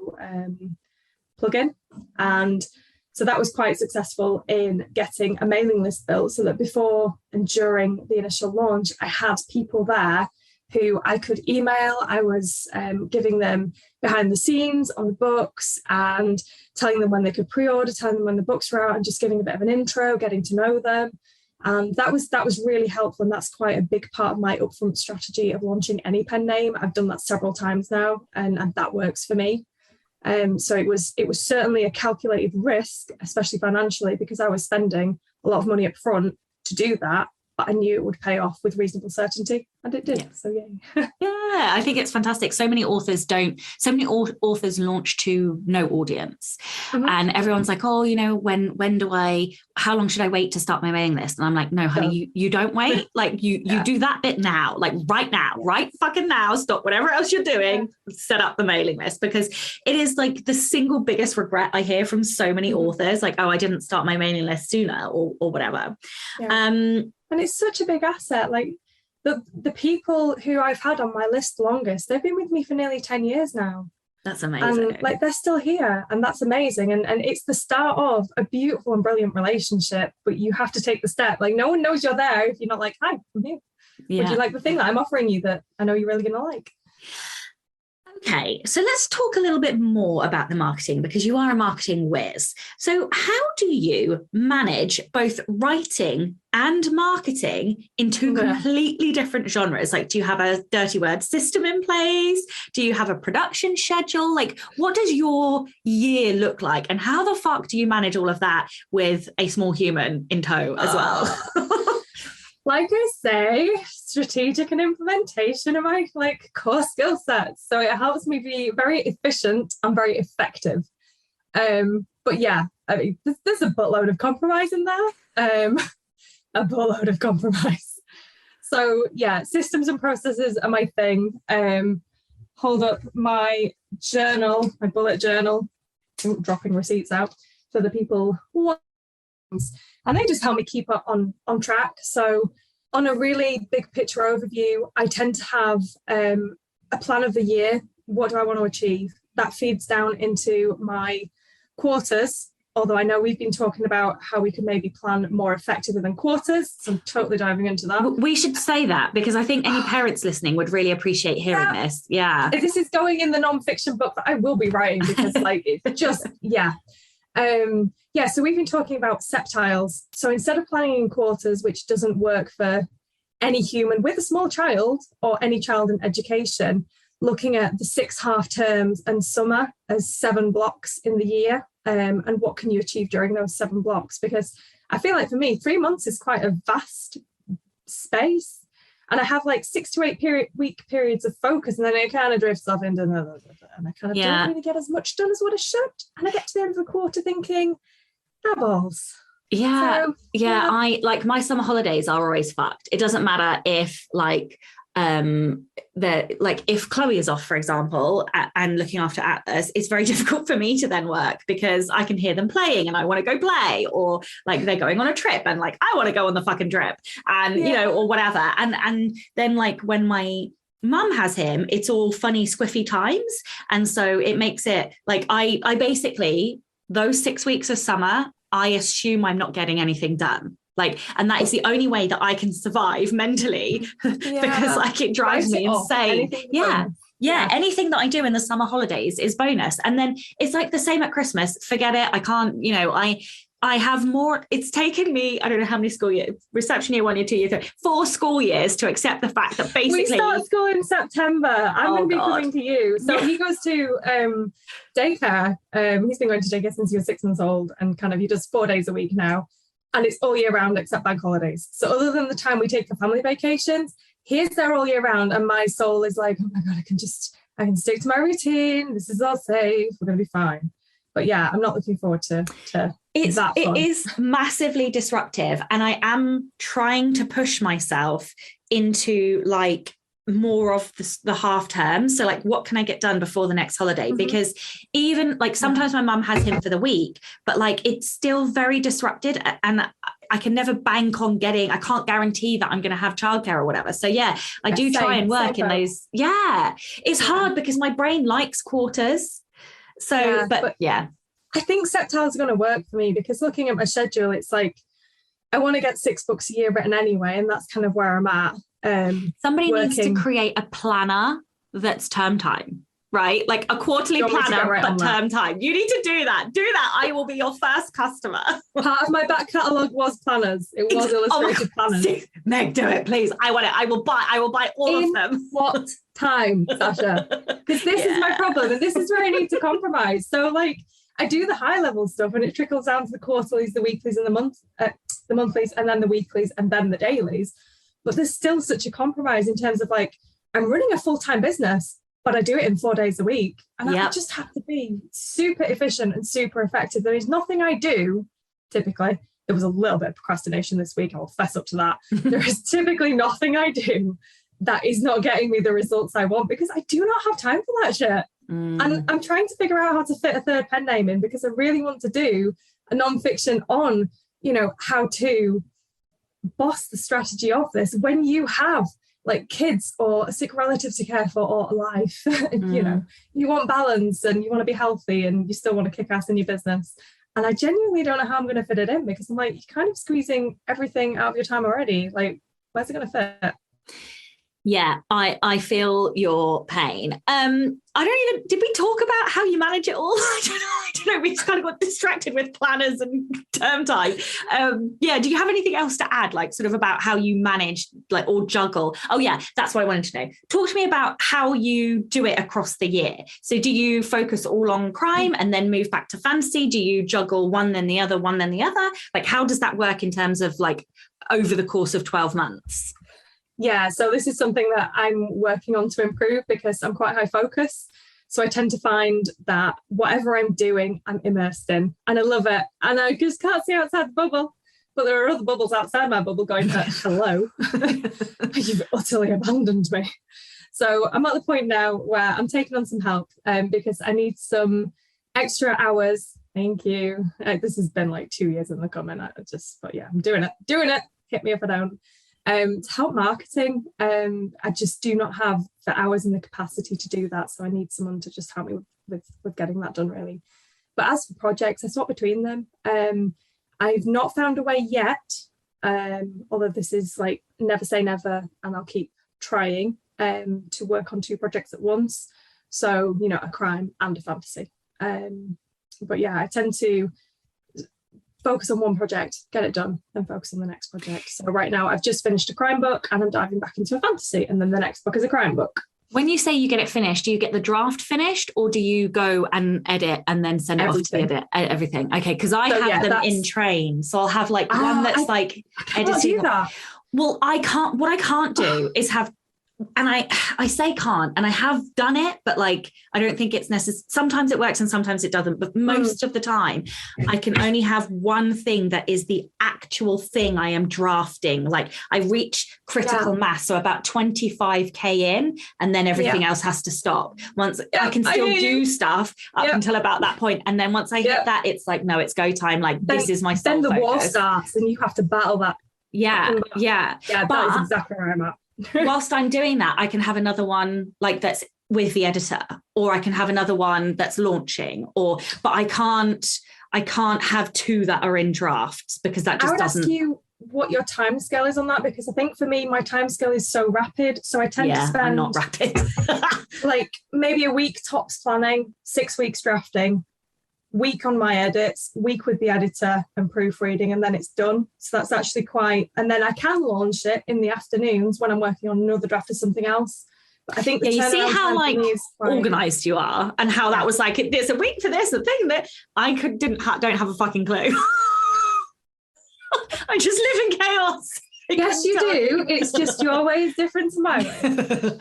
plugin. And so that was quite successful in getting a mailing list built, so that before and during the initial launch, I had people there who I could email. I was giving them behind the scenes on the books and telling them when they could pre-order, telling them when the books were out, and just giving a bit of an intro, getting to know them. And that was really helpful. And that's quite a big part of my upfront strategy of launching any pen name. I've done that several times now, and that works for me. So it was certainly a calculated risk, especially financially, because I was spending a lot of money up front to do that, but I knew it would pay off with reasonable certainty, and it did. Yeah. So yeah. Yeah, I think it's fantastic. So many authors launch to no audience. Mm-hmm. And everyone's like, oh, how long should I wait to start my mailing list? And I'm like, no, honey, you don't wait. Like you do that bit now, like right now, right fucking now, stop whatever else you're doing, set up the mailing list, because it is like the single biggest regret I hear from so many authors, like, oh, I didn't start my mailing list sooner or whatever. Yeah. And it's such a big asset. Like the people who I've had on my list longest, they've been with me for nearly 10 years now. That's amazing. And like they're still here, and that's amazing. And it's the start of a beautiful and brilliant relationship, but you have to take the step. Like no one knows you're there if you're not like, hi, I'm here. Yeah. Would you like the thing that I'm offering you that I know you're really going to like? Okay, so let's talk a little bit more about the marketing, because you are a marketing whiz. So how do you manage both writing and marketing in two completely different genres? Like, do you have a dirty word system in place? Do you have a production schedule? Like, what does your year look like? And how the fuck do you manage all of that with a small human in tow as well? Like I say, strategic and implementation are my core skill sets. So it helps me be very efficient and very effective. But yeah, I mean, there's a buttload of compromise in there. A buttload of compromise. So yeah, systems and processes are my thing. Hold up my journal, my bullet journal, dropping receipts out for the people who want. And they just help me keep up on track. So on a really big picture overview, I tend to have a plan of the year. What do I want to achieve? That feeds down into my quarters, although I know we've been talking about how we can maybe plan more effectively than quarters. So I'm totally diving into that. We should say that, because I think any parents listening would really appreciate hearing this. Yeah. This is going in the non-fiction book that I will be writing, because it's just, so we've been talking about septiles. So instead of planning in quarters, which doesn't work for any human with a small child or any child in education, looking at the 6 half terms and summer as 7 blocks in the year, and what can you achieve during those 7 blocks? Because I feel like for me, 3 months is quite a vast space. And I have like 6 to 8 week periods of focus, and then it kind of drifts off into another, and I kind of don't really get as much done as what I should. And I get to the end of the quarter thinking, ah, balls. Yeah. So, yeah. I like my summer holidays are always fucked. It doesn't matter if like, if Chloe is off, for example, and looking after Atlas, it's very difficult for me to then work because I can hear them playing and I want to go play, or like they're going on a trip and like I want to go on the fucking trip, and you know, or whatever. And then like when my mum has him, it's all funny squiffy times, and so it makes it like I basically, those 6 weeks of summer, I assume I'm not getting anything done. Like, and that is the only way that I can survive mentally because like it drives me insane. Yeah. Anything that I do in the summer holidays is bonus. And then it's like the same at Christmas. Forget it. I can't, you know, I have more. It's taken me, I don't know how many school years, reception year 1, year 2, year 3, 4 school years to accept the fact that basically we start school in September. I'm going to be coming to you. So he goes to daycare. He's been going to daycare since he was 6 months old, and kind of he does 4 days a week now. And it's all year round except bank holidays. So other than the time we take for family vacations, he's there all year round. And my soul is like, oh my God, I can stick to my routine. This is all safe. We're going to be fine. But yeah, I'm not looking forward to that fun. It is massively disruptive. And I am trying to push myself into like more of the half term. So like, what can I get done before the next holiday? Because even like sometimes my mum has him for the week, but like it's still very disrupted, and I can never bank on I can't guarantee that I'm going to have childcare or whatever. So yeah, I do try and work in those. Yeah, it's hard because my brain likes quarters. So, but yeah. I think Septile's going to work for me because looking at my schedule, it's like, I want to get 6 books a year written anyway. And that's kind of where I'm at. Somebody needs to create a planner that's term time, right? Like a quarterly planner, but term time. You need to do that. I will be your first customer. Part of my back catalogue was planners. It was illustrated planners. Meg, do it, please. I want it. I will buy all of them. What time, Sasha? Because this is my problem, and this is where I need to compromise. So like, I do the high level stuff, and it trickles down to the quarterlies, the weeklies, and the monthlies, and then the weeklies, and then the dailies. But there's still such a compromise in terms of like, I'm running a full-time business, but I do it in 4 days a week. And I just have to be super efficient and super effective. There is nothing I do, typically. There was a little bit of procrastination this week. I'll fess up to that. There is typically nothing I do that is not getting me the results I want, because I do not have time for that shit. And I'm trying to figure out how to fit a third pen name in, because I really want to do a non-fiction on, you know, how to boss the strategy of this when you have like kids or a sick relative to care for or a life. You know, you want balance and you want to be healthy and you still want to kick ass in your business. And I genuinely don't know how I'm going to fit it in, because I'm like, you're kind of squeezing everything out of your time already. Like, where's it going to fit? Yeah, I feel your pain. Did we talk about how you manage it all? I don't know. We just kind of got distracted with planners and term time. Do you have anything else to add, like sort of about how you manage, like, or juggle? Oh yeah, that's what I wanted to know. Talk to me about how you do it across the year. So do you focus all on crime and then move back to fantasy? Do you juggle one then the other, one then the other? Like, how does that work in terms of like over the course of 12 months? Yeah, so this is something that I'm working on to improve, because I'm quite high focus. So I tend to find that whatever I'm doing, I'm immersed in, and I love it. And I just can't see outside the bubble, but there are other bubbles outside my bubble going, hello, you've utterly abandoned me. So I'm at the point now where I'm taking on some help because I need some extra hours. Thank you. This has been like 2 years in the coming. But yeah, I'm doing it. Hit me if I don't. To help marketing, I just do not have the hours and the capacity to do that. So I need someone to just help me with getting that done, really. But as for projects, I swap between them. I've not found a way yet, although this is like never say never, and I'll keep trying to work on 2 projects at once. So, you know, a crime and a fantasy. But yeah, I tend to focus on one project, get it done, and focus on the next project. So right now I've just finished a crime book and I'm diving back into a fantasy, and then the next book is a crime book. When you say you get it finished, do you get the draft finished, or do you go and edit and then send it off to the edit? Everything. Okay, because I have them in train. So I'll have like one that's like editing. Do that. Well, what I can't do is have, and I say can't, and I have done it, but like, I don't think it's necessary. Sometimes it works and sometimes it doesn't, but most of the time I can only have one thing that is the actual thing I am drafting. Like I reach critical mass, so about 25K in, and then everything else has to stop. Once I can still do stuff up until about that point. And then once I hit that, it's like, no, it's go time. Like this is my sole focus. Then the war focus. starts and you have to battle that. Yeah. Yeah, that is exactly where I'm at. Whilst I'm doing that, I can have another one like that's with the editor, or I can have another one that's launching, but I can't have two that are in drafts because that just doesn't. I would ask you what your time scale is on that, because I think for me, my time scale is so rapid. So I tend to spend I'm not rapid. like maybe a week tops planning, 6 weeks drafting, week on my edits, week with the editor and proofreading, and then it's done. So that's actually quite, and then I can launch it in the afternoons when I'm working on another draft of something else. But I think you see how like organized you are, and how that was like, there's a week for this, the thing that I don't have a fucking clue. I just live in chaos. Yes, you do. It's just your way is different to my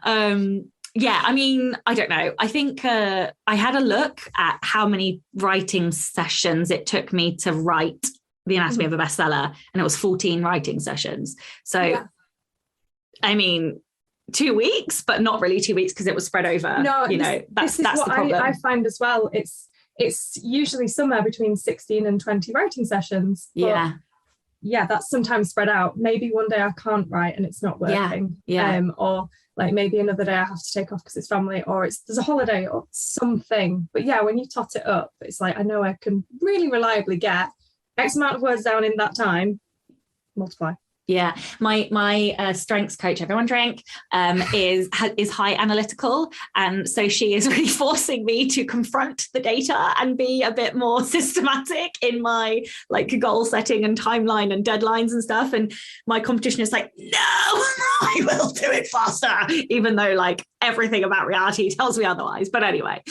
way. Yeah, I mean, I don't know. I think I had a look at how many writing sessions it took me to write The Anatomy of a Bestseller, and it was 14 writing sessions. So, I mean, 2 weeks, but not really 2 weeks because it was spread over. No, that's what the problem. I find as well. It's usually somewhere between 16 and 20 writing sessions. But yeah, that's sometimes spread out. Maybe one day I can't write and it's not working. Or like maybe another day I have to take off because it's family, or there's a holiday or something. But yeah, when you tot it up, it's like, I know I can really reliably get X amount of words down in that time, multiply. Yeah, my strengths coach, everyone drink, is high analytical, and so she is really forcing me to confront the data and be a bit more systematic in my like goal setting and timeline and deadlines and stuff. And my competition is like, no, I will do it faster, even though like everything about reality tells me otherwise. But anyway,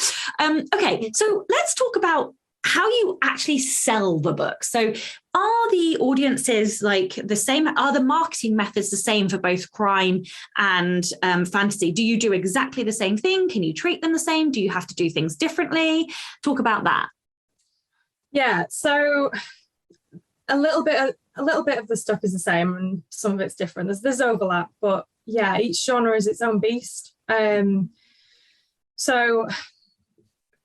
okay, so let's talk about how you actually sell the book. So are the audiences like the same? Are the marketing methods the same for both crime and fantasy? Do you do exactly the same thing? Can you treat them the same? Do you have to do things differently? Talk about that. Yeah, so a little bit of the stuff is the same and some of it's different. There's overlap, but yeah, each genre is its own beast. So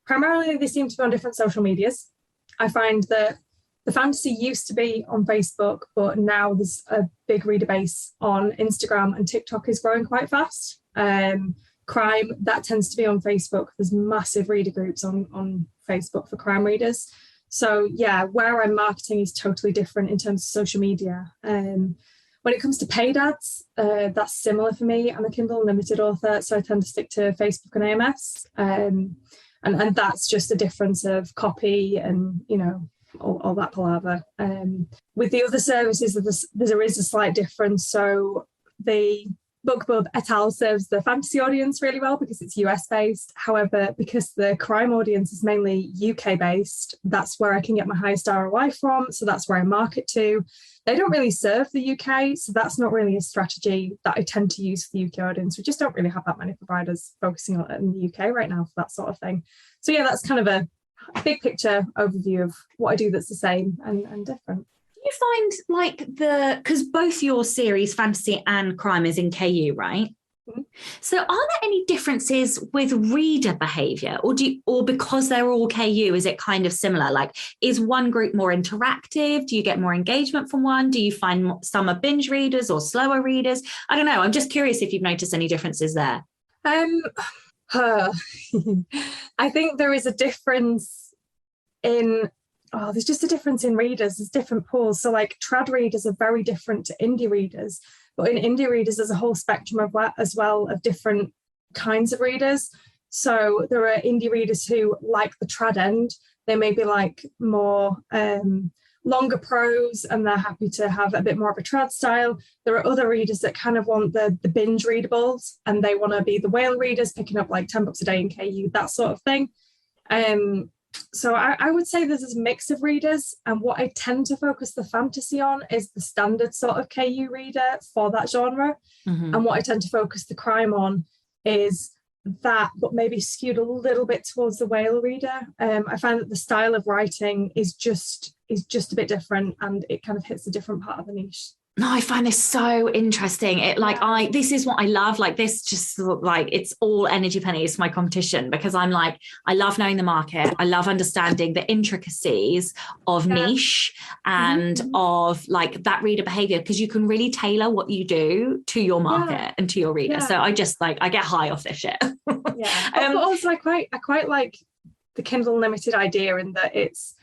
primarily, they seem to be on different social medias. I find that the fantasy used to be on Facebook, but now there's a big reader base on Instagram, and TikTok is growing quite fast. Crime, that tends to be on Facebook. There's massive reader groups on Facebook for crime readers. So yeah, where I'm marketing is totally different in terms of social media. When it comes to paid ads, that's similar for me. I'm a Kindle Unlimited author, so I tend to stick to Facebook and AMS. And that's just a difference of copy and, all that palaver. With the other services, there is a slight difference. So the BookBub et al. Serves the fantasy audience really well because it's US based. However, because the crime audience is mainly UK based, that's where I can get my highest ROI from. So that's where I market to. They don't really serve the UK, so that's not really a strategy that I tend to use for the UK audience. We just don't really have that many providers focusing on it in the UK right now for that sort of thing. So yeah, that's kind of a big picture overview of what I do that's the same and different. You find like because both your series, fantasy and crime, is in KU, right? Mm-hmm. So are there any differences with reader behavior, or because they're all KU, is it kind of similar? Like, is one group more interactive? Do you get more engagement from one? Do you find some are binge readers or slower readers? I don't know. I'm just curious if you've noticed any differences there. I think there is a difference there's just a difference in readers. There's different pools. So like trad readers are very different to indie readers. But in indie readers, there's a whole spectrum as well of different kinds of readers. So there are indie readers who like the trad end. They may be like more longer prose, and they're happy to have a bit more of a trad style. There are other readers that kind of want the binge readables, and they want to be the whale readers, picking up like 10 books a day in KU, that sort of thing. So I would say there's a mix of readers, and what I tend to focus the fantasy on is the standard sort of KU reader for that genre. Mm-hmm. And what I tend to focus the crime on is that, but maybe skewed a little bit towards the whale reader. I find that the style of writing is just a bit different, and it kind of hits a different part of the niche. No, I find this so interesting. This is what I love. Like this, just like it's all energy pennies for my competition, because I'm like, I love knowing the market. I love understanding the intricacies of niche and of like that reader behavior, because you can really tailor what you do to your market and to your reader. So I just like, I get high off this shit. But also I quite like the Kindle Unlimited idea, in that it's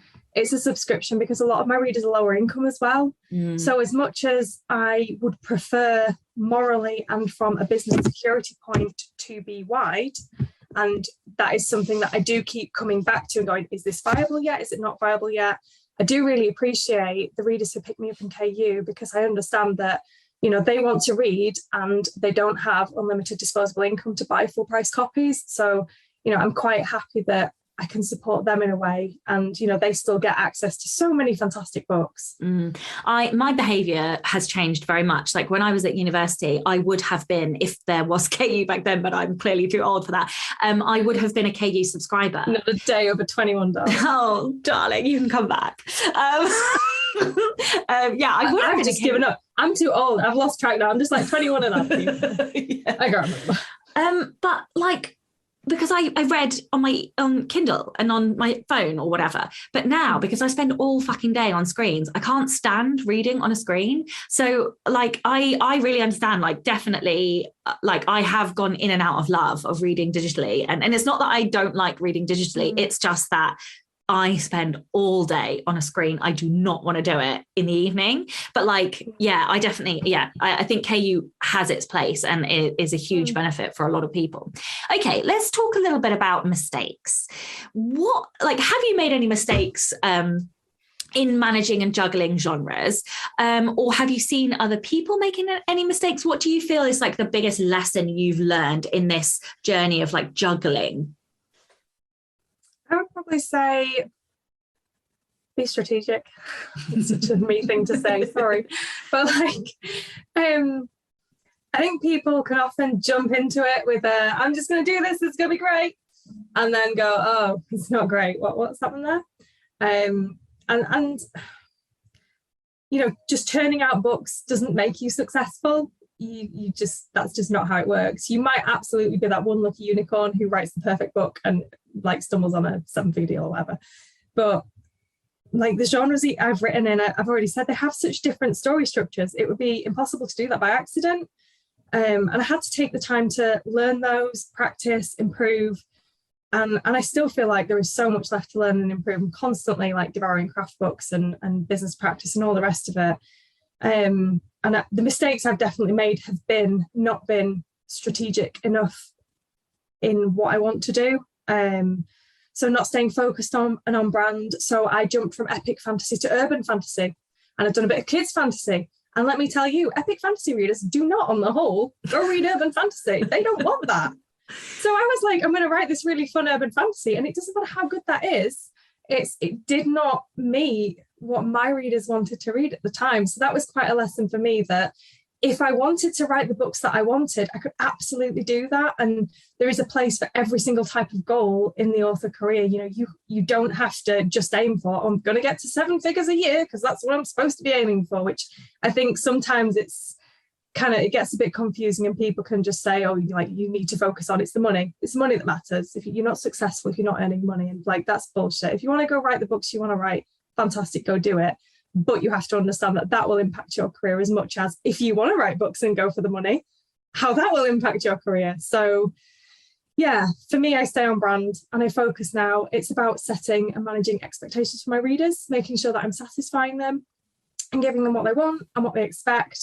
a subscription, because a lot of my readers are lower income as well. So as much as I would prefer morally and from a business security point to be wide, and that is something that I do keep coming back to and going, is this viable yet? Is it not viable yet? I do really appreciate the readers who pick me up in KU, because I understand that, you know, they want to read and they don't have unlimited disposable income to buy full price copies. So, you know, I'm quite happy that I can support them in a way, and you know, they still get access to so many fantastic books. My behavior has changed very much. Like when I was at university, I would have been, if there was KU back then, but I'm clearly too old for that, I would have been a KU subscriber. Not a day over 21, darling. Oh, darling, you can come back. I would have just given up. I'm too old. I've lost track now. I'm just like 21 and up. I can't remember. But like, because I read on my Kindle and on my phone or whatever. But now, because I spend all fucking day on screens, I can't stand reading on a screen. So like, I really understand, like definitely, like I have gone in and out of love of reading digitally. And it's not that I don't like reading digitally. It's just that I spend all day on a screen. I do not want to do it in the evening. But like, I think KU has its place, and it is a huge benefit for a lot of people. Okay, let's talk a little bit about mistakes. Have you made any mistakes in managing and juggling genres? Or have you seen other people making any mistakes? What do you feel is like the biggest lesson you've learned in this journey of like juggling? I would probably say be strategic. It's such a me thing to say, sorry. But like, I think people can often jump into it with I'm just going to do this, it's going to be great. And then go, oh, it's not great. What's happened there? And you know, just turning out books doesn't make you successful. You just, that's just not how it works. You might absolutely be that one lucky unicorn who writes the perfect book and like stumbles on a 7-figure deal or whatever. But like the genres I've written in, I've already said they have such different story structures. It would be impossible to do that by accident. And I had to take the time to learn those, practice, improve. And I still feel like there is so much left to learn and improve. I'm constantly like devouring craft books and business practice and all the rest of it. The mistakes I've definitely made have not been strategic enough in what I want to do. So not staying focused on and on brand. So I jumped from epic fantasy to urban fantasy, and I've done a bit of kids fantasy. And let me tell you, epic fantasy readers do not, on the whole, go read urban fantasy. They don't want that. So I was like, I'm going to write this really fun urban fantasy, and it doesn't matter how good that is. It did not meet what my readers wanted to read at the time. So that was quite a lesson for me, that if I wanted to write the books that I wanted, I could absolutely do that. And there is a place for every single type of goal in the author career. You know, you don't have to just aim for, I'm going to get to 7 figures a year because that's what I'm supposed to be aiming for, which I think sometimes it gets a bit confusing, and people can just say, oh, like, you need to focus on, it's the money that matters. If you're not successful, if you're not earning money, and like, that's bullshit. If you want to go write the books you want to write, fantastic, go do it. But you have to understand that will impact your career as much as, if you want to write books and go for the money, how that will impact your career. So yeah, for me, I stay on brand and I focus now. It's about setting and managing expectations for my readers, making sure that I'm satisfying them and giving them what they want and what they expect.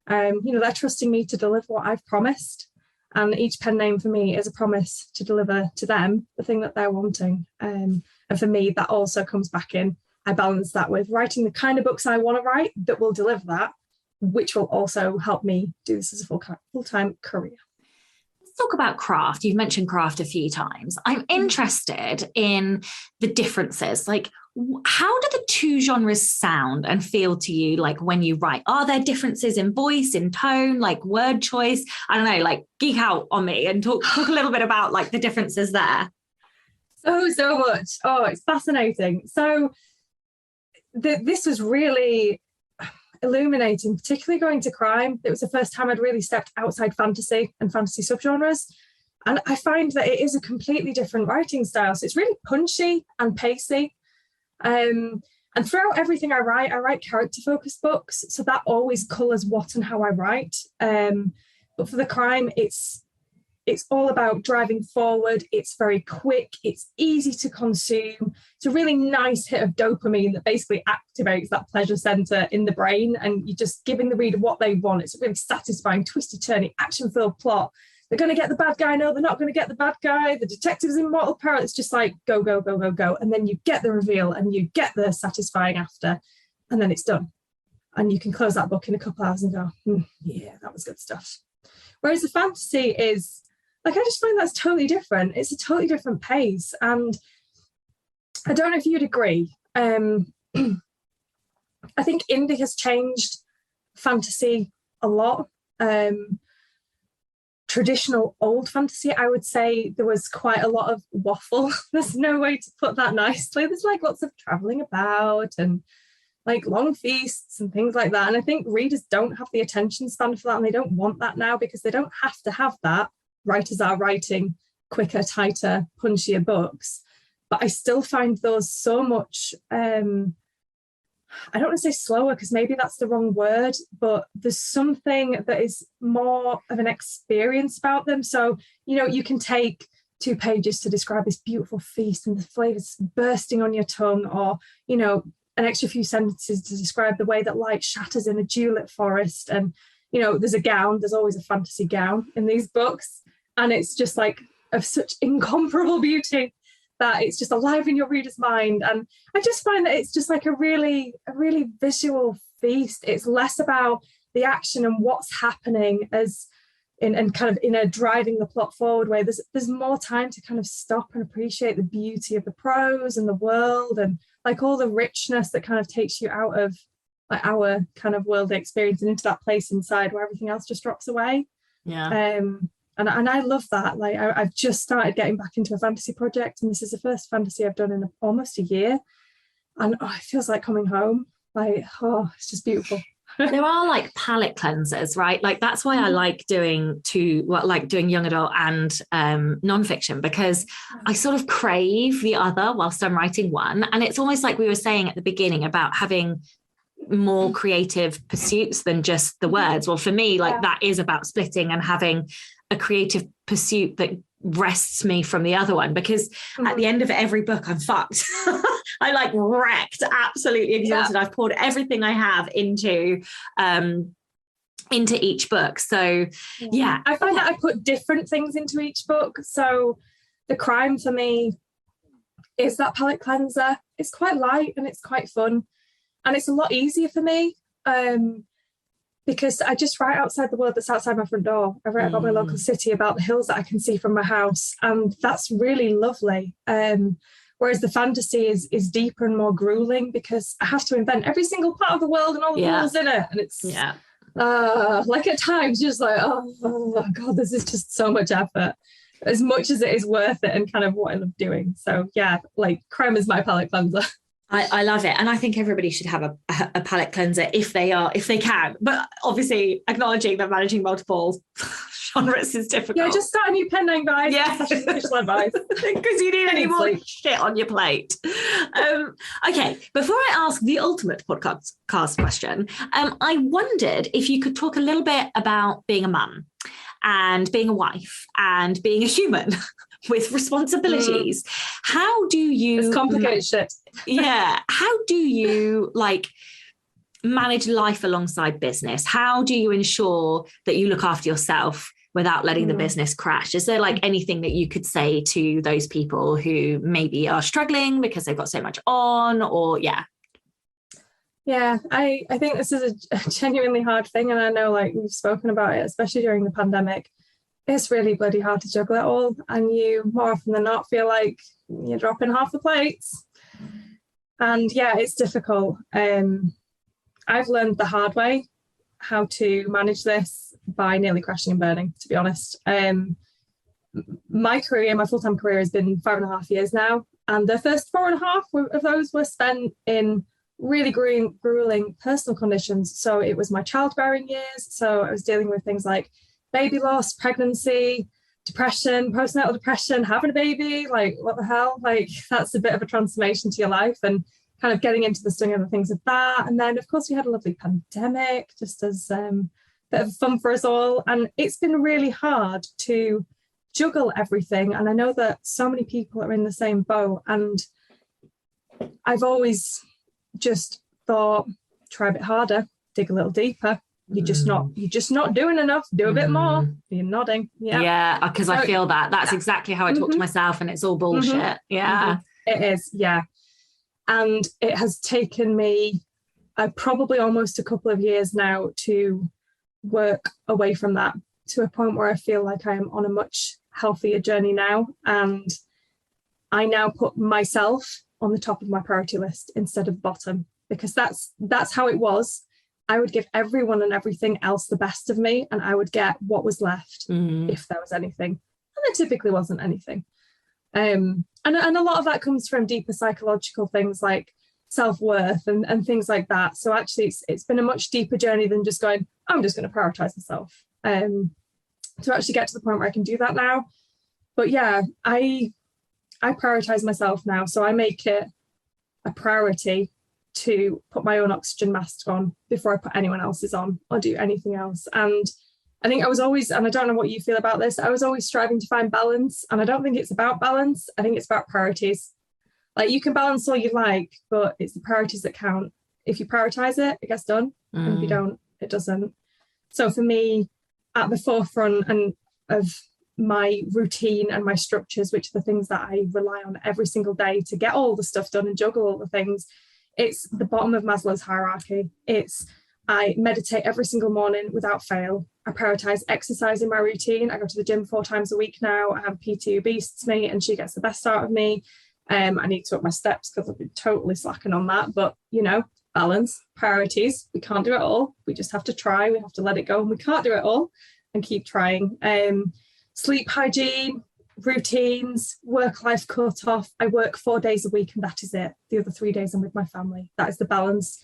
They're trusting me to deliver what I've promised, and each pen name for me is a promise to deliver to them the thing that they're wanting. And for me, that also comes back in, I balance that with writing the kind of books I want to write that will deliver that, which will also help me do this as a full-time career. Let's talk about craft. You've mentioned craft a few times. I'm interested in the differences. Like, how do the two genres sound and feel to you, like when you write? Are there differences in voice, in tone, like word choice? I don't know, like geek out on me and talk a little bit about like the differences there. So much. Oh, it's fascinating. So this was really illuminating, particularly going to crime. It was the first time I'd really stepped outside fantasy and fantasy subgenres. And I find that it is a completely different writing style. So it's really punchy and pacey. And throughout everything I write character-focused books. So that always colours what and how I write. But for the crime, it's all about driving forward. It's very quick. It's easy to consume. It's a really nice hit of dopamine that basically activates that pleasure center in the brain. And you're just giving the reader what they want. It's a really satisfying, twisty-turny, action-filled plot. They're going to get the bad guy. No, they're not going to get the bad guy. The detective's in mortal peril. It's just like go, go, go, go, go. And then you get the reveal and you get the satisfying after. And then it's done. And you can close that book in a couple hours and go, yeah, that was good stuff. Whereas the fantasy is, like, I just find that's totally different. It's a totally different pace. And I don't know if you'd agree. I think indie has changed fantasy a lot. Traditional old fantasy, I would say there was quite a lot of waffle. There's no way to put that nicely. There's like lots of traveling about and like long feasts and things like that. And I think readers don't have the attention span for that, and they don't want that now because they don't have to have that. Writers are writing quicker, tighter, punchier books. But I still find those so much, I don't want to say slower because maybe that's the wrong word, but there's something that is more of an experience about them. So, you know, you can take 2 pages to describe this beautiful feast and the flavors bursting on your tongue, or, you know, an extra few sentences to describe the way that light shatters in a dewlit forest. And, you know, there's always a fantasy gown in these books. And it's just like of such incomparable beauty that it's just alive in your reader's mind. And I just find that it's just like a really visual feast. It's less about the action and what's happening as in kind of in a driving the plot forward way. There's more time to kind of stop and appreciate the beauty of the prose and the world and like all the richness that kind of takes you out of like our kind of world experience and into that place inside where everything else just drops away. Yeah. And I love that. Like I've just started getting back into a fantasy project, and this is the first fantasy I've done in almost a year. And it feels like coming home. Like, it's just beautiful. There are like palette cleansers, right? Like that's why I like doing young adult and nonfiction, because I sort of crave the other whilst I'm writing one. And it's almost like we were saying at the beginning about having more creative pursuits than just the words. Well, for me, like that is about splitting and having a creative pursuit that rests me from the other one, because at the end of every book I'm fucked. I like wrecked, absolutely exhausted. I've poured everything I have into each book. So I find that I put different things into each book. So the crime for me is that palette cleanser. It's quite light and it's quite fun, and it's a lot easier for me because I just write outside the world that's outside my front door. I write about my local city, about the hills that I can see from my house, and that's really lovely. Whereas the fantasy is deeper and more grueling because I have to invent every single part of the world and all the rules in it. And it's like at times just like, oh my God, this is just so much effort, as much as it is worth it and kind of what I love doing. So yeah, like crime is my palette cleanser. I love it. And I think everybody should have a palette cleanser if they can. But obviously acknowledging that managing multiple genres is difficult. Yeah, just start a new pen name, guys. Yeah. Official advice. Because you need any more shit on your plate. Okay, before I ask the ultimate podcast question, I wondered if you could talk a little bit about being a mum and being a wife and being a human with responsibilities. How do you... It's complicated shit. Yeah. How do you manage life alongside business? How do you ensure that you look after yourself without letting the business crash? Is there anything that you could say to those people who maybe are struggling because they've got so much on, or Yeah, I think this is a genuinely hard thing. And I know we've spoken about it, especially during the pandemic. it's really bloody hard to juggle it all. And you more often than not feel like you're dropping half the plates. And yeah, it's difficult. I've learned the hard way how to manage this by nearly crashing and burning, to be honest. My career, my full-time career has been 5.5 years now. And the first 4.5 of those were spent in really grueling personal conditions. So it was my childbearing years. So I was dealing with things like baby loss, pregnancy, depression, postnatal depression, having a baby, like what the hell? Like that's a bit of a transformation to your life, and kind of getting into the swing of the things of that. And then of course we had a lovely pandemic, just as a bit of fun for us all. And it's been really hard to juggle everything. And I know that so many people are in the same boat. And I've always just thought, try a bit harder, dig a little deeper. You're just not doing enough. Do a bit more. You're nodding. Yeah, because so, I feel that's exactly how I talk to myself, and it's all bullshit. Yeah, it is. Yeah, and it has taken me probably almost a couple of years now to work away from that to a point where I feel like I am on a much healthier journey now, and I now put myself on the top of my priority list instead of bottom, because that's how it was. I would give everyone and everything else the best of me, and I would get what was left if there was anything. And there typically wasn't anything. And a lot of that comes from deeper psychological things like self-worth and things like that. So actually it's been a much deeper journey than just going, I'm just going to prioritize myself. To actually get to the point where I can do that now. But yeah, I prioritize myself now. So I make it a priority to put my own oxygen mask on before I put anyone else's on or do anything else. And I think I was always, and I don't know what you feel about this, I was always striving to find balance. And I don't think it's about balance. I think it's about priorities. Like you can balance all you like, but it's the priorities that count. If you prioritize it, it gets done. And if you don't, it doesn't. So for me, at the forefront and of my routine and my structures, which are the things that I rely on every single day to get all the stuff done and juggle all the things, it's the bottom of Maslow's hierarchy. I meditate every single morning without fail. I prioritize exercise in my routine. I go to the gym 4 times a week now. I have a PT who beasts me and she gets the best out of me. I need to up my steps because I've been totally slacking on that. But, balance, priorities. We can't do it all. We just have to try. We have to let it go. And we can't do it all and keep trying. Sleep hygiene, routines, work-life cut-off. I work 4 days a week and that is it. The other 3 days I'm with my family. That is the balance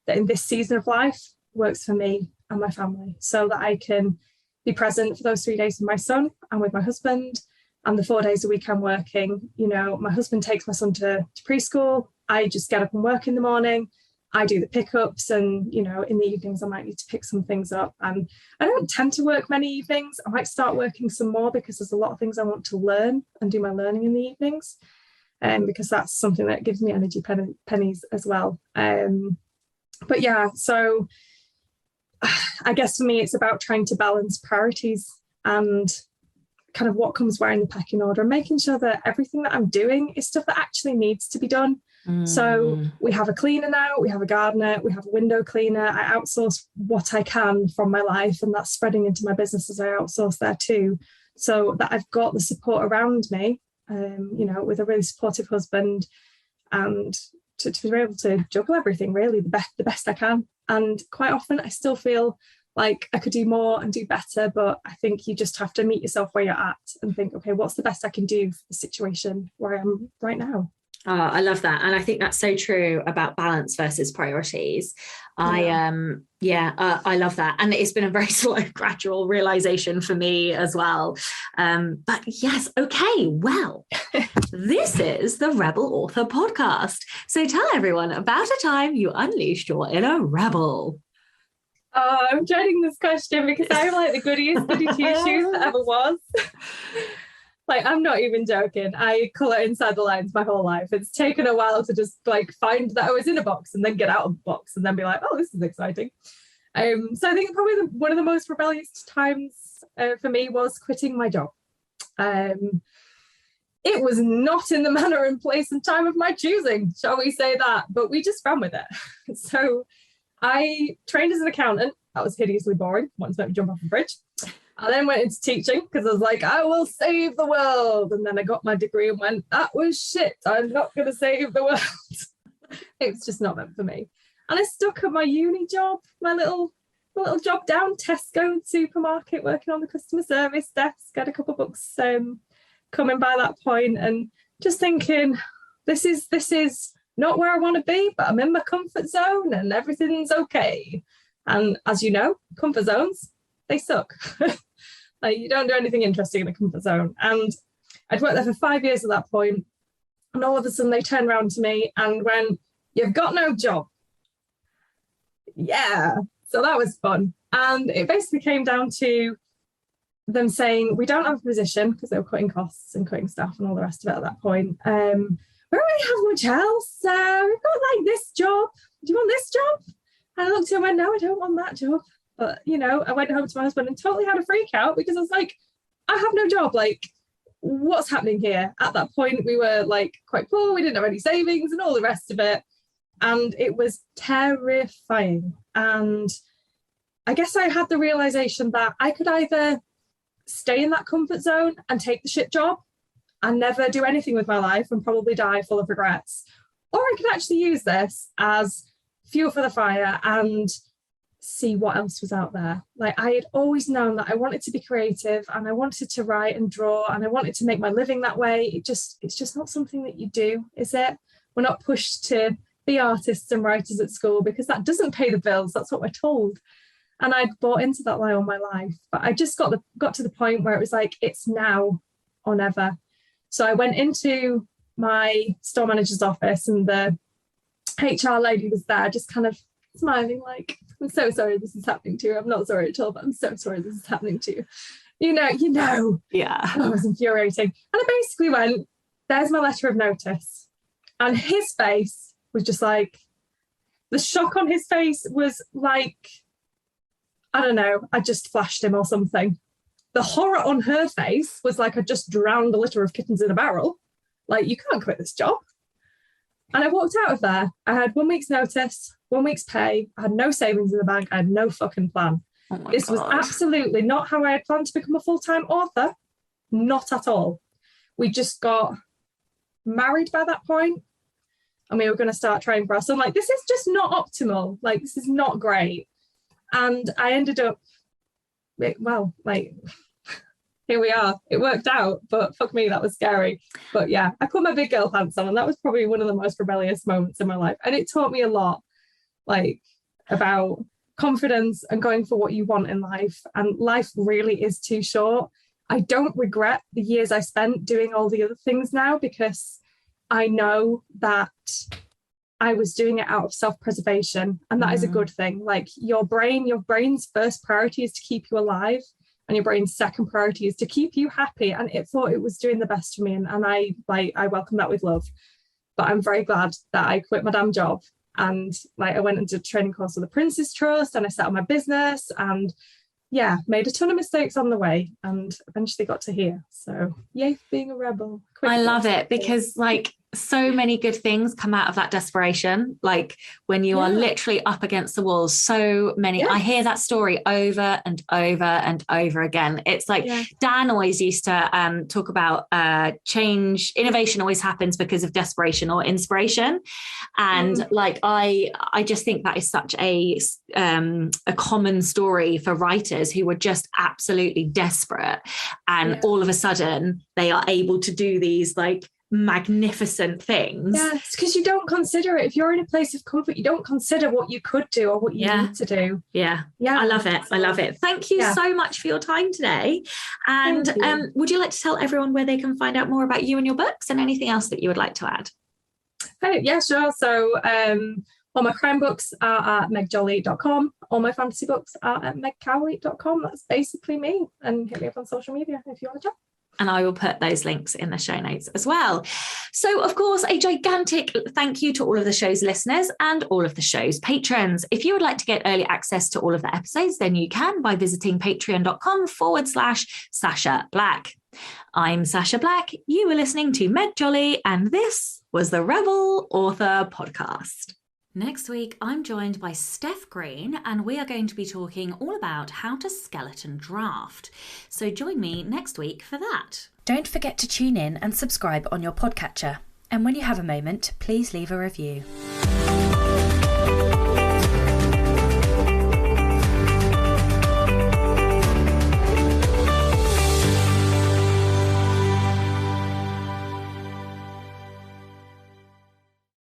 that in this season of life works for me and my family, so that I can be present for those 3 days with my son and with my husband. And the 4 days a week I'm working, my husband takes my son to preschool. I just get up and work in the morning. I do the pickups, and in the evenings I might need to pick some things up. And I don't tend to work many evenings. I might start working some more because there's a lot of things I want to learn and do my learning in the evenings, because that's something that gives me energy pennies as well. But yeah, so I guess for me it's about trying to balance priorities and kind of what comes where in the pecking order, and making sure that everything that I'm doing is stuff that actually needs to be done. So we have a cleaner now, we have a gardener, we have a window cleaner. I outsource what I can from my life, and that's spreading into my business as I outsource there too, so that I've got the support around me, with a really supportive husband, and to be able to juggle everything really the best I can. And quite often I still feel like I could do more and do better, but I think you just have to meet yourself where you're at and think, okay, what's the best I can do for the situation where I am right now? Oh, I love that. And I think that's so true about balance versus priorities. I love that. And it's been a very slow, gradual realization for me as well. But yes, okay, well, this is the Rebel Author Podcast. So tell everyone about a time you unleashed your inner rebel. Oh, I'm dreading this question because I'm like the goodiest goody two-shoes that ever was. Like, I'm not even joking. I colour inside the lines my whole life. It's taken a while to just find that I was in a box and then get out of the box and then be like, oh, this is exciting. So I think probably one of the most rebellious times for me was quitting my job. It was not in the manner and place and time of my choosing, shall we say that, but we just ran with it. So I trained as an accountant. That was hideously boring. Wanted to make me jump off a bridge. I then went into teaching because I was like, I will save the world. And then I got my degree and went, that was shit. I'm not going to save the world. It was just not meant for me. And I stuck at my uni job, my little job down Tesco supermarket, working on the customer service desk. Had a couple of books coming by that point, and just thinking, this is not where I want to be, but I'm in my comfort zone and everything's okay. And as you know, comfort zones, they suck. Like, you don't do anything interesting in a comfort zone. And I'd worked there for 5 years at that point, and all of a sudden they turned around to me and went, you've got no job. Yeah. So that was fun. And it basically came down to them saying, we don't have a position, because they were cutting costs and cutting staff and all the rest of it at that point. We don't really have much else. We've got like this job. Do you want this job? And I looked at him and went, no, I don't want that job. But, you know, I went home to my husband and totally had a freak out, because I was like, I have no job. Like, what's happening here? At that point, we were like quite poor. We didn't have any savings and all the rest of it. And it was terrifying. And I guess I had the realization that I could either stay in that comfort zone and take the shit job and never do anything with my life and probably die full of regrets, or I could actually use this as fuel for the fire and see what else was out there. Like, I had always known that I wanted to be creative and I wanted to write and draw and I wanted to make my living that way. It's just not something that you do, is it? We're not pushed to be artists and writers at school because that doesn't pay the bills. That's what we're told. And I'd bought into that lie all my life. But I just got to the point where it was like, it's now or never. So I went into my store manager's office, and the HR lady was there just kind of smiling like, I'm so sorry this is happening to you. I'm not sorry at all, but I'm so sorry this is happening to you. You know. Yeah. Oh, it was infuriating. And I basically went, there's my letter of notice. And his face was just like, the shock on his face was like, I don't know, I just flashed him or something. The horror on her face was like, I just drowned a litter of kittens in a barrel. Like, you can't quit this job. And I walked out of there. I had 1 week's notice, 1 week's pay. I had no savings in the bank. I had no fucking plan. This was absolutely not how I had planned to become a full-time author. Not at all. We just got married by that point, and we were going to start trying for us. So I'm like, this is just not optimal. Like, this is not great. And I ended up, well, like, here we are. It worked out, but fuck me, that was scary. But yeah, I put my big girl pants on, and that was probably one of the most rebellious moments in my life. And it taught me a lot, like, about confidence and going for what you want in life. And life really is too short. I don't regret the years I spent doing all the other things now, because I know that I was doing it out of self-preservation, and that is a good thing. Like, your brain's first priority is to keep you alive, and your brain's second priority is to keep you happy. And it thought it was doing the best for me, and I welcome that with love. But I'm very glad that I quit my damn job, and like, I went into a training course with the Prince's Trust, and I set up my business, and yeah, made a ton of mistakes on the way, and eventually got to here. So yay for being a rebel. I love it, because like, so many good things come out of that desperation. Like, when you are literally up against the wall, so many, I hear that story over and over and over again. It's like, Dan always used to talk about change, innovation always happens because of desperation or inspiration. And like, I just think that is such a common story for writers who were just absolutely desperate. And all of a sudden they are able to do these like magnificent things. Yeah, it's because you don't consider it. If you're in a place of comfort, you don't consider what you could do or what you need to do. Yeah. I love it. Thank you so much for your time today. And would you like to tell everyone where they can find out more about you and your books, and anything else that you would like to add? Yeah, sure. So all my crime books are at megjolly.com. All my fantasy books are at megcowley.com. That's basically me. And hit me up on social media if you want to chat. And I will put those links in the show notes as well. So, of course, a gigantic thank you to all of the show's listeners and all of the show's patrons. If you would like to get early access to all of the episodes, then you can by visiting patreon.com/Sasha Black. I'm Sasha Black. You were listening to Meg Jolly, and this was the Rebel Author Podcast. Next week, I'm joined by Steph Green, and we are going to be talking all about how to skeleton draft. So join me next week for that. Don't forget to tune in and subscribe on your podcatcher. And when you have a moment, please leave a review.